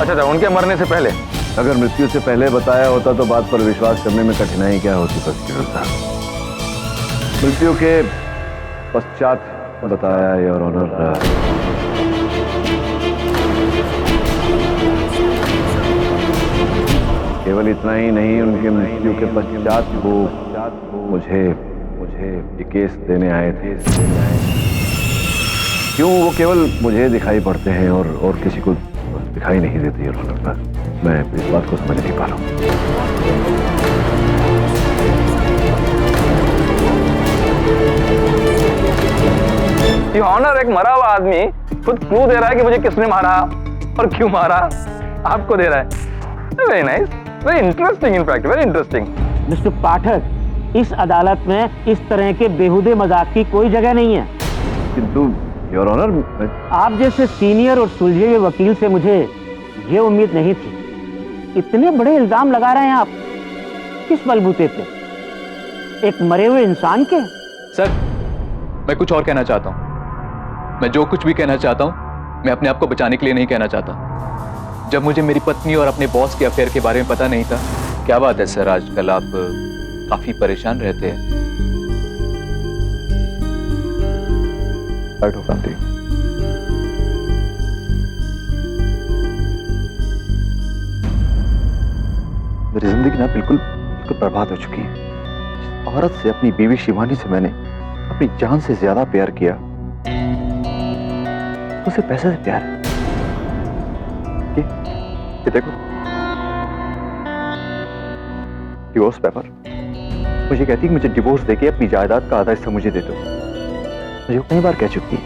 अच्छा, उनके मरने से पहले? अगर मृत्यु से पहले बताया होता तो बात पर विश्वास करने में कठिनाई क्या होती प्रोसिक्यूटर साहब। मृत्यु के पश्चात बताया योर ऑनर। केवल इतना ही नहीं, उनके मृत्यु के पश्चात वो मुझे ये केस देने आए थे। क्यों वो केवल मुझे दिखाई पड़ते हैं और किसी को दिखाई नहीं देती योर ऑनर। पर मैं इस बात को समझ नहीं पा रहा हूँ। ऑनर, एक मरा हुआ आदमी खुद क्लू दे रहा है कि मुझे किसने मारा और क्यों मारा, आपको दे रहा है। Very nice, very interesting, in fact very interesting. Mister Pathak, इस अदालत में इस तरह के बेहुदे मजाक की कोई जगह नहीं है। किंतु योर ऑनर, आप जैसे सीनियर और सुलझे हुए वकील से मुझे ये उम्मीद नहीं थी। इतने बड़े इल्जाम लगा रहे हैं आप, किस बलबूते पे? एक मरे हुए इंसान के? सर, मैं कुछ और कहना चाहता हूँ। मैं जो कुछ भी कहना चाहता हूँ, मैं अपने आप को बचाने के लिए नहीं कहना चाहता। जब मुझे मेरी पत्नी और अपने बॉस के अफेयर के बारे में पता नहीं था। क्या बात है सर, आजकल आप काफी परेशान रहते हैं। बैठो कांति। मेरी जिंदगी ना बिल्कुल बर्बाद हो चुकी है। जिस औरत से, अपनी बीवी शिवानी से मैंने अपनी जान से ज्यादा प्यार किया, उसे पैसे से प्यार है। ये देखो, डिवोर्स पेपर। मुझे कहती कि मुझे डिवोर्स देके अपनी जायदाद का आधा हिस्सा मुझे दे दो। मुझे कई बार कह चुकी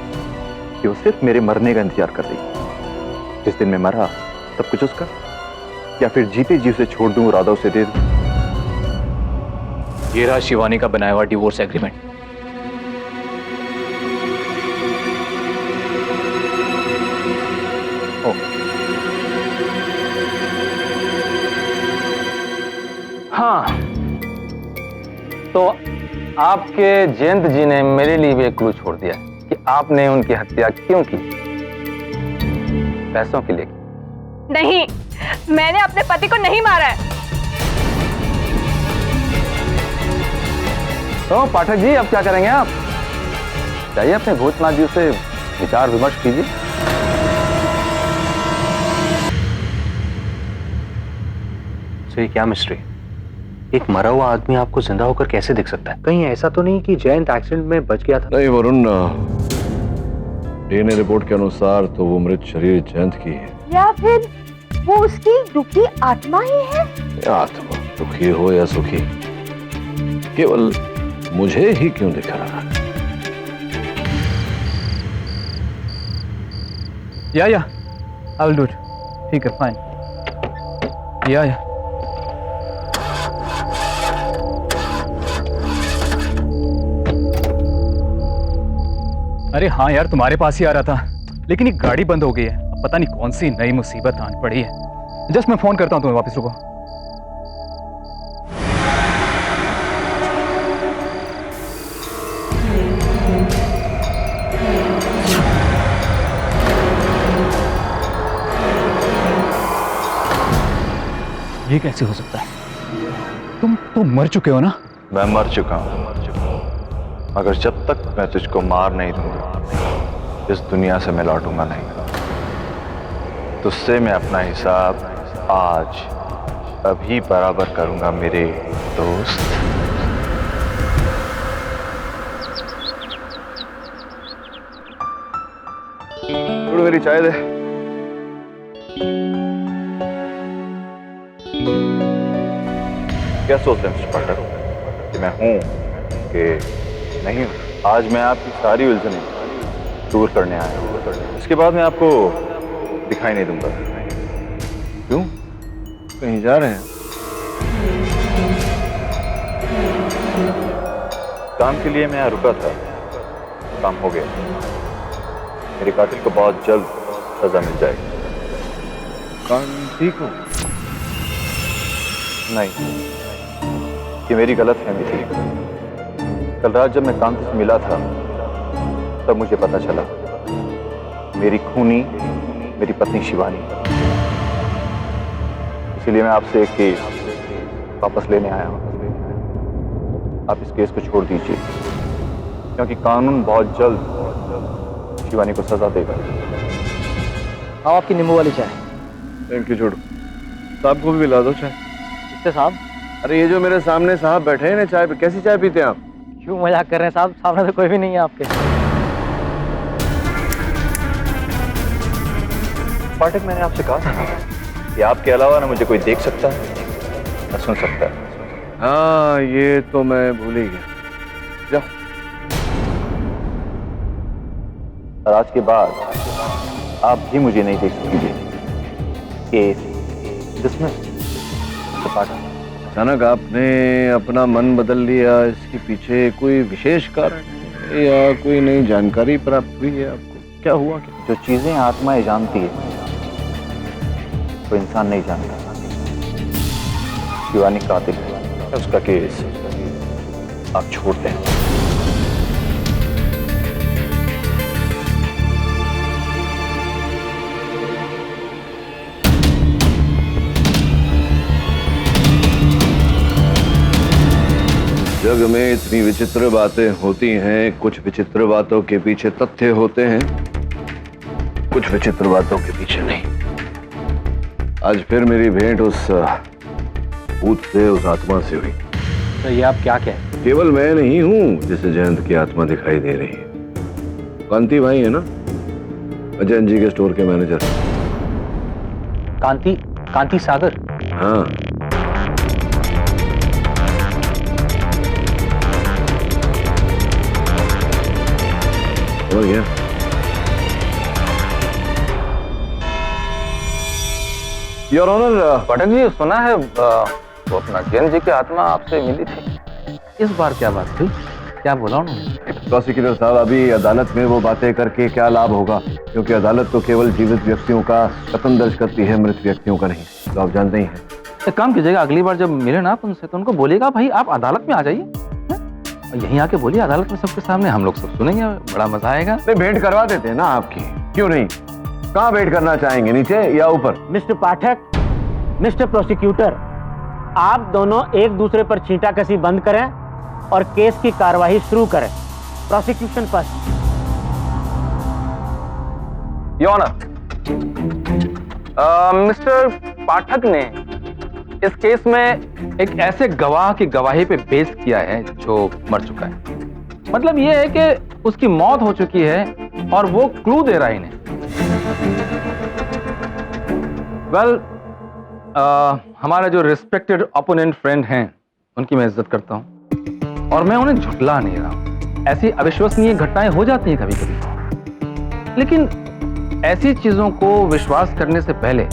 कि वो सिर्फ मेरे मरने का इंतजार कर रही। जिस दिन मैं मरा तब कुछ उसका, या फिर जीते जी उसे छोड़ दूं और आधा उसे दे दूं। ये रहा शिवानी का बनाया हुआ डिवोर्स एग्रीमेंट। हाँ, तो आपके जयंत जी ने मेरे लिए भी एक क्लू छोड़ दिया कि आपने उनकी हत्या क्यों की। पैसों के लिए? नहीं, मैंने अपने पति को नहीं मारा है। तो पाठक जी, अब क्या करेंगे आप? चाहिए अपने भूतनाथ जी से विचार विमर्श कीजिए। तो ये क्या मिस्ट्री? एक मरा हुआ आदमी आपको जिंदा होकर कैसे दिख सकता है? कहीं ऐसा तो नहीं कि जयंत एक्सीडेंट में बच गया था? नहीं वरुण, डीएनए रिपोर्ट के अनुसार तो वो मृत शरीर जयंत की है। या फिर वो उसकी दुखी आत्मा ही है? आत्मा दुखी हो या सुखी, केवल मुझे ही क्यों दिख रहा है? या आई विल डू इट। ठीक है, फाइन। या अरे हाँ यार, तुम्हारे पास ही आ रहा था, लेकिन ये गाड़ी बंद हो गई है। अब पता नहीं कौन सी नई मुसीबत आन पड़ी है। जस्ट मैं फोन करता हूँ तुम्हें, वापस रुको। ये कैसे हो सकता है? तुम मर चुके हो ना? मैं मर चुका हूँ, मगर जब तक मैं तुझको मार नहीं दूंगा, इस दुनिया से मैं लौटूंगा नहीं। तुझसे मैं अपना हिसाब आज अभी बराबर करूंगा मेरे दोस्त। थोड़ी मेरी चाय दे। क्या सोचते हैं मिस्टर पाठक कि मैं हूं कि नहीं? आज मैं आपकी सारी उलझनें दूर करने आया हूं। इसके बाद मैं आपको दिखाई नहीं दूंगा। क्यों? कहीं जा रहे हैं? काम के लिए मैं यहाँ रुका था, काम हो गया। मेरे कातिल को बहुत जल्द सजा मिल जाएगी। काम ठीक हो? नहीं, ये मेरी गलत फहमी थी। कल रात जब मैं कांति से मिला था तब मुझे पता चला मेरी खूनी मेरी पत्नी शिवानी। इसीलिए मैं आपसे एक केस वापस लेने आया हूं। आप इस केस को छोड़ दीजिए क्योंकि कानून बहुत जल्द शिवानी को सजा देगा। आओ आपकी नींबू वाली चाय। थैंक यू छोड़ो। साहब को भी पिला दो चाय। किससे साहब? अरे ये जो मेरे सामने साहब बैठे हैं ना, चाय पे कैसी चाय पीते हैं आप? क्यों मजाक कर रहे हैं साहब? सामने तो कोई भी नहीं है आपके। पाठक, मैंने आपसे कहा था कि आपके अलावा ना मुझे कोई देख सकता है ना सुन सकता है। हाँ, ये तो मैं भूल ही गया। जाओ। और आज के बाद आप भी मुझे नहीं देख सकेंगे। Case dismiss. पाठक, अचानक आपने अपना मन बदल लिया, इसके पीछे कोई विशेष कारण है या कोई नई जानकारी प्राप्त हुई है आपको? क्या हुआ? जो चीजें आत्माएं जानती है वो इंसान नहीं जानता। शिवानी कातिल है, उसका केस आप छोड़ दें। जग में इतनी विचित्र बातें होती हैं, कुछ विचित्र बातों के पीछे तथ्य होते हैं, कुछ विचित्र बातों के पीछे नहीं। आज फिर मेरी भेंट उस भूत से, उस आत्मा से हुई। तो ये आप क्या कहें? केवल मैं नहीं हूं जिसे जयंत की आत्मा दिखाई दे रही है। कांति भाई है ना, अजय जी के स्टोर के मैनेजर। कांति सागर? हाँ। हो गया। योर ऑनर, पाठक जी सुना है वो अपना जयंत जी की आत्मा आपसे मिली थी। इस बार क्या बात थी? क्या बोला उन्होंने? प्रोसिक्यूटर साहब, अभी अदालत में वो बातें करके क्या लाभ होगा, क्योंकि अदालत तो केवल जीवित व्यक्तियों का कथन दर्ज करती है, मृत व्यक्तियों का नहीं। तो आप जानते ही हैं। एक काम कीजिएगा, अगली बार जब मिले ना आप उनसे तो उनको बोलिएगा भाई आप अदालत में आ जाइए, यहीं आके बोलिए अदालत में सबके सामने, हम लोग सब सुनेंगे, बड़ा मजा आएगा। भेंट करवा देते हैं ना आपकी, क्यों नहीं? कहाँ भेंट करना चाहेंगे, नीचे या ऊपर? मिस्टर पाठक, मिस्टर प्रोसिक्यूटर, आप दोनों एक दूसरे पर छींटाकसी बंद करें और केस की कार्यवाही शुरू करें। Prosecution first. Your honour, mister Pathak ने इस केस में एक ऐसे गवाह की गवाही पे बेस किया है जो मर चुका है। मतलब ये है कि उसकी मौत हो चुकी है और वो क्लू दे रहा है इन्हें। वेल, हमारे जो रिस्पेक्टेड ओपोनेंट फ्रेंड हैं उनकी मैं इज्जत करता हूं और मैं उन्हें झुठला नहीं रहा। ऐसी अविश्वसनीय घटनाएं हो जाती हैं कभी कभी, लेकिन ऐसी चीजों को विश्वास करने से पहले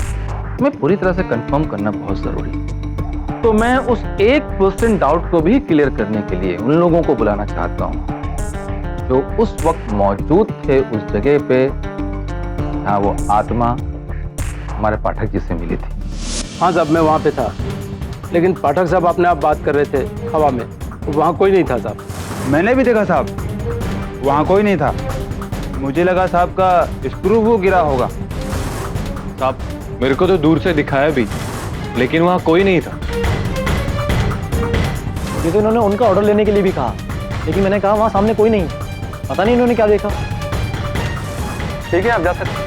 मैं पूरी तरह से कंफर्म करना बहुत जरूरी है। तो मैं उस 1% डाउट को भी क्लियर करने के लिए उन लोगों को बुलाना चाहता हूं जो उस वक्त मौजूद थे उस जगह पे जहां वो आत्मा हमारे पाठक जी से मिली थी। हाँ साहब, मैं वहाँ पे था, लेकिन पाठक साहब अपने आप बात कर रहे थे हवा में, वहाँ कोई नहीं था साहब। मैंने भी देखा साहब, वहाँ कोई नहीं था। मुझे लगा साहब का स्क्रू वो गिरा होगा। साहब, मेरे को तो दूर से दिखाया भी, लेकिन वहाँ कोई नहीं था। ये तो इन्होंने उनका ऑर्डर लेने के लिए भी कहा, लेकिन मैंने कहा वहाँ सामने कोई नहीं, पता नहीं इन्होंने क्या देखा। ठीक है, आप जा सकते।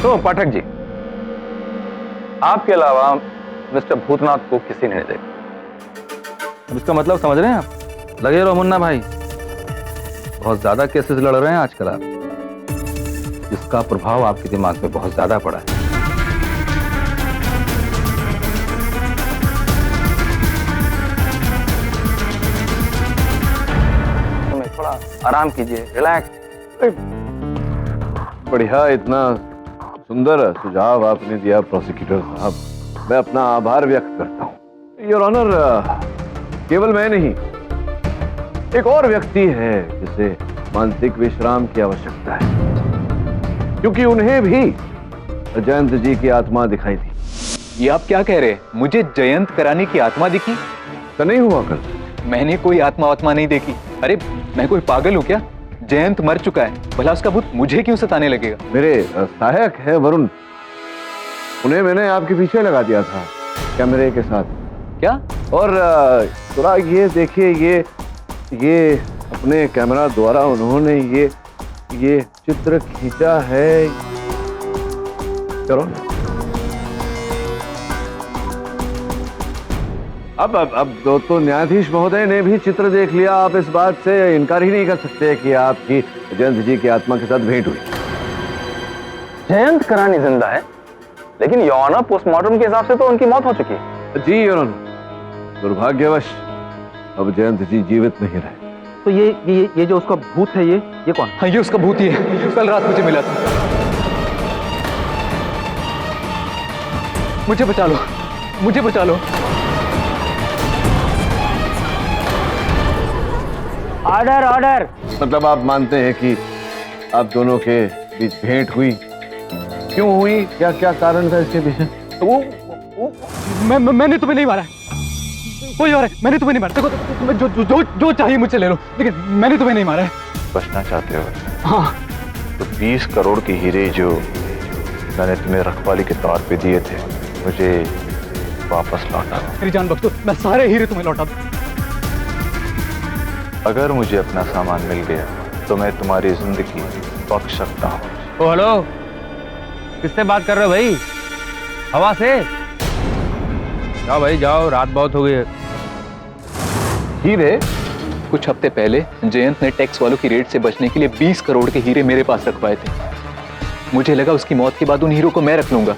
तो पाठक जी, आपके अलावा मिस्टर भूतनाथ को किसी ने नहीं देखा। अब इसका मतलब समझ रहे हैं आप? लगे रहो मुन्ना भाई, बहुत ज्यादा केसेस लड़ रहे हैं आजकल आप, जिसका प्रभाव आपके दिमाग पे बहुत ज्यादा पड़ा है। थोड़ा आराम कीजिए, रिलैक्स। बढ़िया, इतना सुंदर सुझाव आपने दिया प्रोसिक्यूटर साहब, मैं अपना आभार व्यक्त करता हूं। योर ऑनर, केवल मैं नहीं, एक और व्यक्ति है जिसे मानसिक विश्राम की आवश्यकता है, क्योंकि उन्हें भी जयंत जी की आत्मा दिखाई थी। ये आप क्या कह रहे हैं? मुझे जयंत करानी की आत्मा दिखी? तो नहीं हुआ कल, मैंने कोई आत्मा वात्मा नहीं देखी। अरे मैं कोई पागल हूँ क्या? जयंत मर चुका है, भला उसका भूत मुझे क्यों सताने लगेगा? मेरे सहायक है वरुण, उन्हें मैंने आपके पीछे लगा दिया था कैमरे के साथ। क्या? और थोड़ा ये देखिए, ये अपने कैमरा द्वारा उन्होंने ये चित्र खींचा है। करो अब तो न्यायाधीश महोदय ने भी चित्र देख लिया। आप इस बात से इनकार ही नहीं कर सकते कि आपकी जयंत जी की आत्मा के साथ भेंट हुई। जयंत करानी जिंदा है, लेकिन यौना पोस्टमार्टम के हिसाब से तो उनकी मौत हो चुकी है। जी योरन, दुर्भाग्यवश अब जयंत जी जीवित नहीं रहे। तो ये जो उसका भूत है, ये कौन? हाँ, ये उसका भूत ही है, कल रात मुझे मिला था। मुझे बचा लो, मुझे बचा लो। Order order. मतलब आप मानते हैं कि आप दोनों के बीच भेंट हुई? क्यों हुई? क्या क्या कारण था इसके पीछे? मैंने तुम्हें नहीं मारा है, कोई और है। मैंने तुम्हें नहीं मारा। देखो तुम्हें जो चाहिए मुझसे ले लो, लेकिन मैंने तुम्हें नहीं मारा है। बचना चाहते हो? हाँ। तो 20 करोड़ के हीरे जो मैंने तुम्हें रखवाली के तौर पे दिए थे, मुझे वापस लौटा दो। मेरी जान बख्शो, मैं सारे हीरे तुम्हें लौटा दूं। अगर मुझे अपना सामान मिल गया तो मैं तुम्हारी जिंदगी बख्श सकता हूँ। ओ हेलो, किससे बात कर रहे हो भाई? हवा से? जाओ भाई जाओ, रात बहुत हो गई है। हीरे? कुछ हफ्ते पहले जयंत ने टैक्स वालों की रेड से बचने के लिए 20 करोड़ के हीरे मेरे पास रखवाए थे। मुझे लगा उसकी मौत के बाद उन हीरो को मैं रख लूंगा,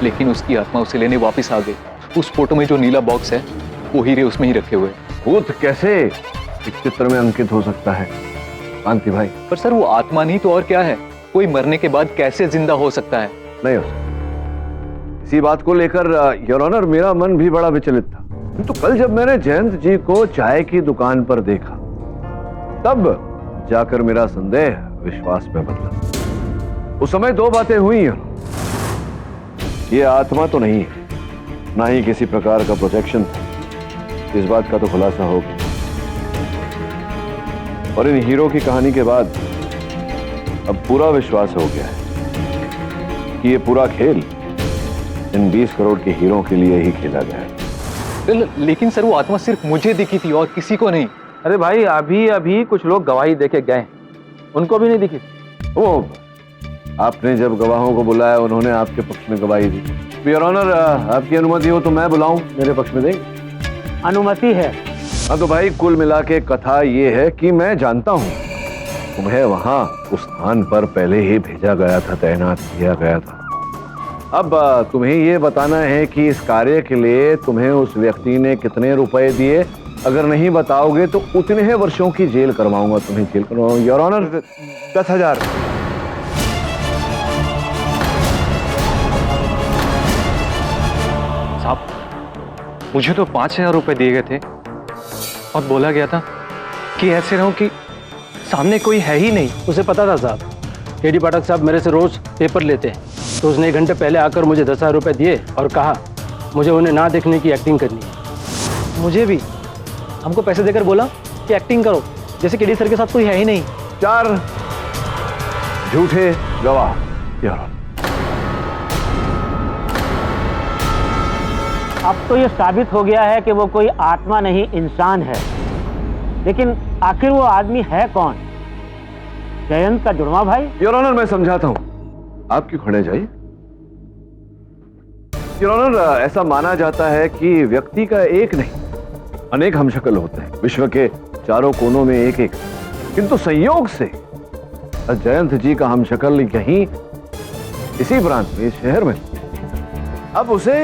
लेकिन उसकी आत्मा उसे लेने वापस आ गई। उस फोटो में जो नीला बॉक्स है, वो हीरे उसमें ही रखे हुए। भूत कैसे इस चित्र में अंकित हो सकता है कांति भाई? पर सर, वो आत्मा नहीं तो और क्या है? कोई मरने के बाद कैसे जिंदा हो सकता है? नहीं हो सकता। इसी बात को लेकर योर ऑनर मेरा मन भी बड़ा विचलित था। तो कल जब मैंने जयंत जी को चाय की दुकान पर देखा, तब जाकर मेरा संदेह विश्वास में बदला। उस समय दो बातें हुई। ये आत्मा तो नहीं है, ना ही किसी प्रकार का प्रोजेक्शन था। इस बात का तो खुलासा हो गया। और इन हीरो की कहानी के बाद अब पूरा विश्वास हो गया है कि ये पूरा खेल इन 20 करोड़ के हीरो के लिए ही खेला गया है। लेकिन सर, वो आत्मा सिर्फ मुझे दिखी थी और किसी को नहीं। अरे भाई, अभी कुछ लोग गवाही देके गए, उनको भी नहीं दिखी। वो आपने जब गवाहों को बुलाया, उन्होंने आपके पक्ष में गवाही दी। योर ऑनर, आपकी अनुमति हो तो मैं बुलाऊं, मेरे पक्ष में देंगे? अनुमति है। हाँ तो भाई, कुल मिला के कथा ये है कि मैं जानता हूँ तुम्हें वहां उस स्थान पर पहले ही भेजा गया था, तैनात किया गया था। अब तुम्हें ये बताना है कि इस कार्य के लिए तुम्हें उस व्यक्ति ने कितने रुपए दिए। अगर नहीं बताओगे तो उतने ही वर्षों की जेल करवाऊंगा, तुम्हें जेल करवाऊंगा। Your honour, 10,000। साहब, मुझे तो 5,000 रुपए दिए गए थे और बोला गया था कि ऐसे रहो कि सामने कोई है ही नहीं। उसे पता था साहब, केडी पाठक साहब मेरे से रोज पेपर लेते हैं, तो उसने 1 घंटे पहले आकर मुझे 10,000 रुपए दिए और कहा मुझे उन्हें ना देखने की एक्टिंग करनी है। मुझे भी हमको पैसे देकर बोला कि एक्टिंग करो जैसे केडी सर के साथ कोई है ही नहीं। 4 झूठे गवाह। योर अब तो ये साबित हो गया है कि वो कोई आत्मा नहीं, इंसान है। लेकिन आखिर वो आदमी है कौन? जयंत का जुड़वा भाई? योर ऑनर, मैं समझाता हूं, आप क्यों खड़े जाइए। योर ऑनर, ऐसा माना जाता है कि व्यक्ति का एक नहीं, अनेक हमशक्ल होते हैं, विश्व के चारों कोनों में एक एक। किंतु संयोग से जयंत जी का हमशक्ल यहीं इसी प्रांत में, इस शहर में। अब उसे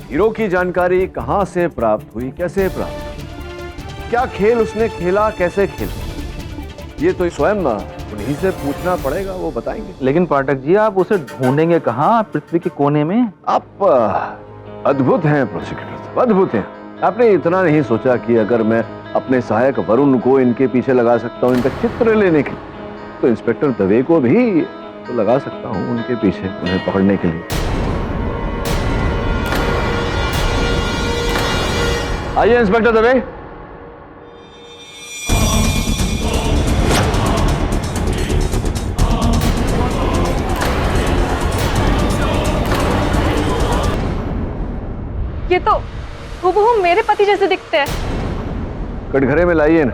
हीरो की जानकारी कहां से प्राप्त हुई, कैसे प्राप्त, क्या खेल उसने खेला, कैसे खेला, ये तो स्वयं उन्हीं से पूछना पड़ेगा, वो बताएंगे। लेकिन पाठक जी, आप उसे ढूंढेंगे कहाँ? पृथ्वी के कोने में? आप अद्भुत हैं प्रोसिक्यूटर साहब, अद्भुत हैं। आपने इतना नहीं सोचा कि अगर मैं अपने सहायक वरुण को इनके पीछे लगा सकता हूँ इनका चित्र लेने के, तो इंस्पेक्टर दवे को भी तो लगा सकता हूँ उनके पीछे, उन्हें पकड़ने के लिए। आइए इंस्पेक्टर दवे, मेरे पति जैसे दिखते हैं। कटघरे में लाइए ना।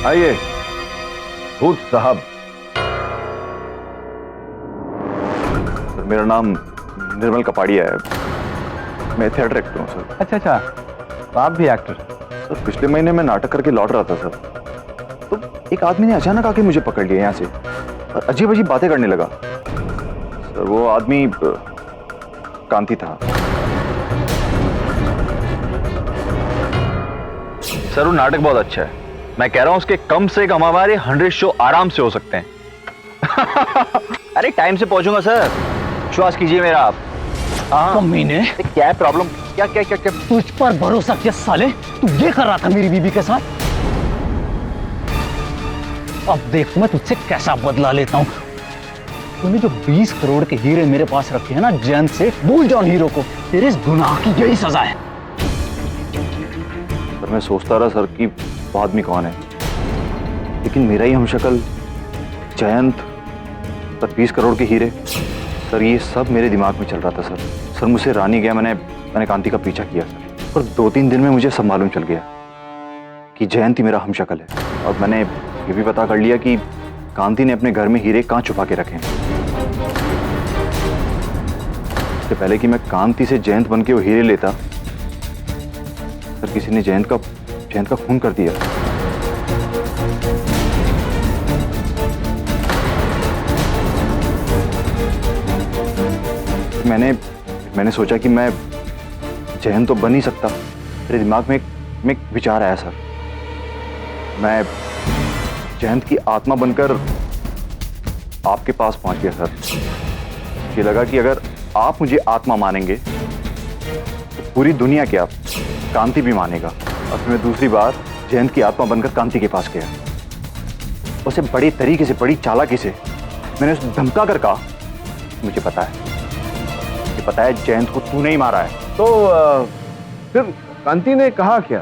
आइए भूत साहब। सर मेरा नाम निर्मल कपाड़िया है, मैं थिएटर एक्टर हूँ सर। अच्छा अच्छा, तो आप भी एक्टर? सर पिछले महीने मैं नाटक करके लौट रहा था सर, तो एक आदमी ने अचानक आके मुझे पकड़ लिया यहाँ से और अजीब अजीब बातें करने लगा। सर वो आदमी कांति था। सर वो नाटक बहुत अच्छा है, मैं कह रहा हूँ उसके कम से कम हमारे 100 शो आराम से हो सकते हैं। अरे टाइम से पहुंचूंगा सर, विश्वास कीजिए मेरा आप। महीने क्या है प्रॉब्लम? क्या क्या क्या क्या? तुझ पर भरोसा किया साले, तू ये कर रहा था मेरी बीबी के साथ। अब देख मैं तुझसे कैसा बदला लेता हूँ। तूने जो 20 करोड़ के हीरे मेरे पास रखे हैं ना जयंत से, भूल जाओ हीरो को, तेरे इस गुनाह की यही सजा है। सर मैं सोचता रहा सर कि वो आदमी कौन है, लेकिन मेरा ही हमशक्ल जयंत पर 20 करोड़ के हीरे, सर ये सब मेरे दिमाग में चल रहा था सर। सर मुझसे रानी गया, मैंने कांति का पीछा किया सर, और 2-3 दिन में मुझे सब मालूम चल गया कि जयंत ही मेरा हमशक्ल है। और मैंने ये भी पता कर लिया कि कांति ने अपने घर में हीरे कहाँ छुपा के रखे हैं। इससे पहले कि मैं कांति से जयंत बन के वो हीरे लेता, सर किसी ने जयंत का खून कर दिया। मैंने सोचा कि मैं जयंत तो बन ही सकता। मेरे दिमाग में एक विचार आया सर, मैं जयंत की आत्मा बनकर आपके पास पहुंच गया सर। ये लगा कि अगर आप मुझे आत्मा मानेंगे तो पूरी दुनिया क्या कांति भी मानेगा। और फिर मैं दूसरी बार जयंत की आत्मा बनकर कांति के पास गया। उसे बड़ी तरीके से, बड़ी चालाकी से मैंने उसे धमका कर कहा, मुझे पता है जयंत को तूने ही मारा है। तो फिर कांति ने कहा क्या?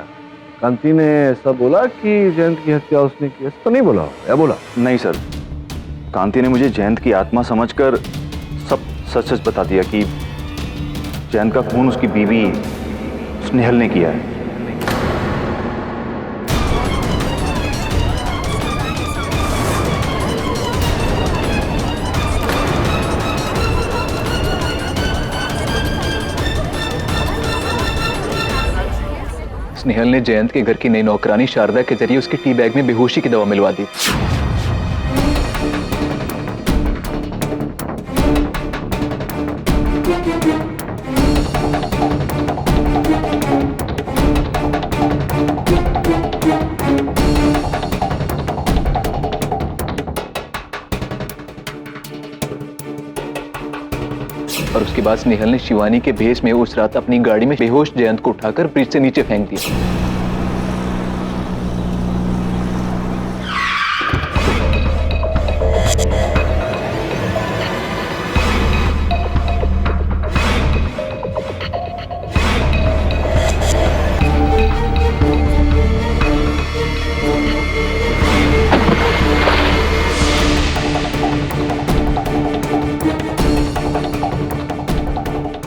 कांति ने ऐसा बोला कि जयंत की हत्या उसने की? ऐसा तो नहीं बोला। क्या बोला? नहीं सर, कांति ने मुझे जयंत की आत्मा समझकर सब सच सच बता दिया कि जयंत का खून उसकी बीवी स्नेहल ने किया है। स्नेहल ने जयंत के घर की नई नौकरानी शारदा के जरिए उसकी टी बैग में बेहोशी की दवा मिलवा दी। और उसके बाद स्नेहल ने शिवानी के भेष में उस रात अपनी गाड़ी में बेहोश जयंत को उठाकर ब्रिज से नीचे फेंक दिया।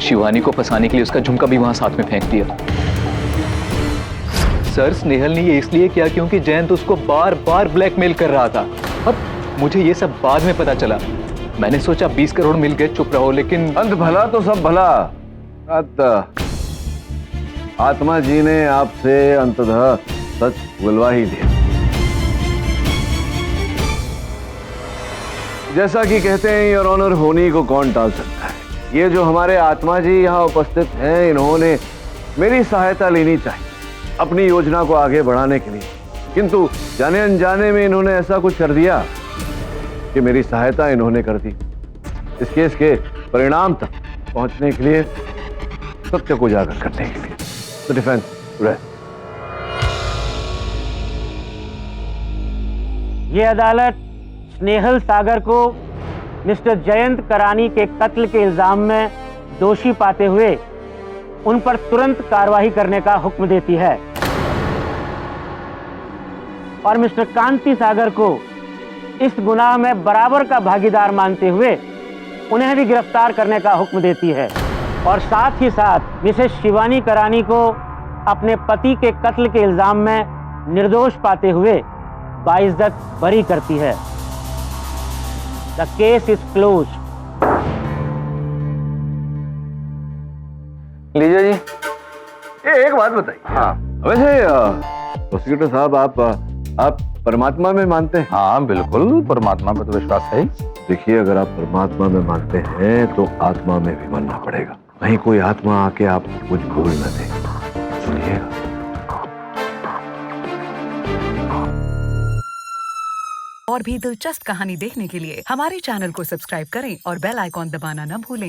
शिवानी को फंसाने के लिए उसका झुमका भी वहां साथ में फेंक दिया। सर स्नेहल ने ये इसलिए किया क्योंकि जयंत उसको बार बार ब्लैकमेल कर रहा था। अब मुझे ये सब बाद में पता चला। मैंने सोचा 20 करोड़ मिल गए, चुप रहो, लेकिन अंत भला तो सब भला। आत्मा जी ने आपसे अंततः सच बुलवा ही दिया। जैसा कि कहते हैं योर ऑनर, होनी को कौन टाल सकता है। ये जो हमारे आत्मा जी यहाँ उपस्थित हैं, इन्होंने मेरी सहायता लेनी चाहिए अपनी योजना को आगे बढ़ाने के लिए, किंतु जाने अनजाने में इन्होंने ऐसा कुछ कर दिया कि मेरी सहायता इन्होंने कर दी। इस केस के परिणाम तक पहुंचने के लिए, सत्य को उजागर करने के लिए। तो डिफेंस ये अदालत स्नेहल सागर को मिस्टर जयंत करानी के कत्ल के इल्जाम में दोषी पाते हुए उन पर तुरंत कार्रवाई करने का हुक्म देती है और मिस्टर कांति सागर को इस गुनाह में बराबर का भागीदार मानते हुए उन्हें भी गिरफ्तार करने का हुक्म देती है और साथ ही साथ मिसेस शिवानी करानी को अपने पति के कत्ल के इल्जाम में निर्दोष पाते हुए बाइज्जत बरी करती है। The case is close. लीजिए जी। ये एक बात बताइए। हाँ वैसे प्रोसिक्यूटर साहब, आप परमात्मा में मानते हैं? हाँ बिल्कुल, परमात्मा पे तो विश्वास है। देखिए, अगर आप परमात्मा में मानते हैं तो आत्मा में भी मानना पड़ेगा। कहीं कोई आत्मा आके आपको कुछ भूल न दे। सुनिएगा। और भी दिलचस्प कहानी देखने के लिए हमारे चैनल को सब्सक्राइब करें और बेल आइकॉन दबाना न भूलें।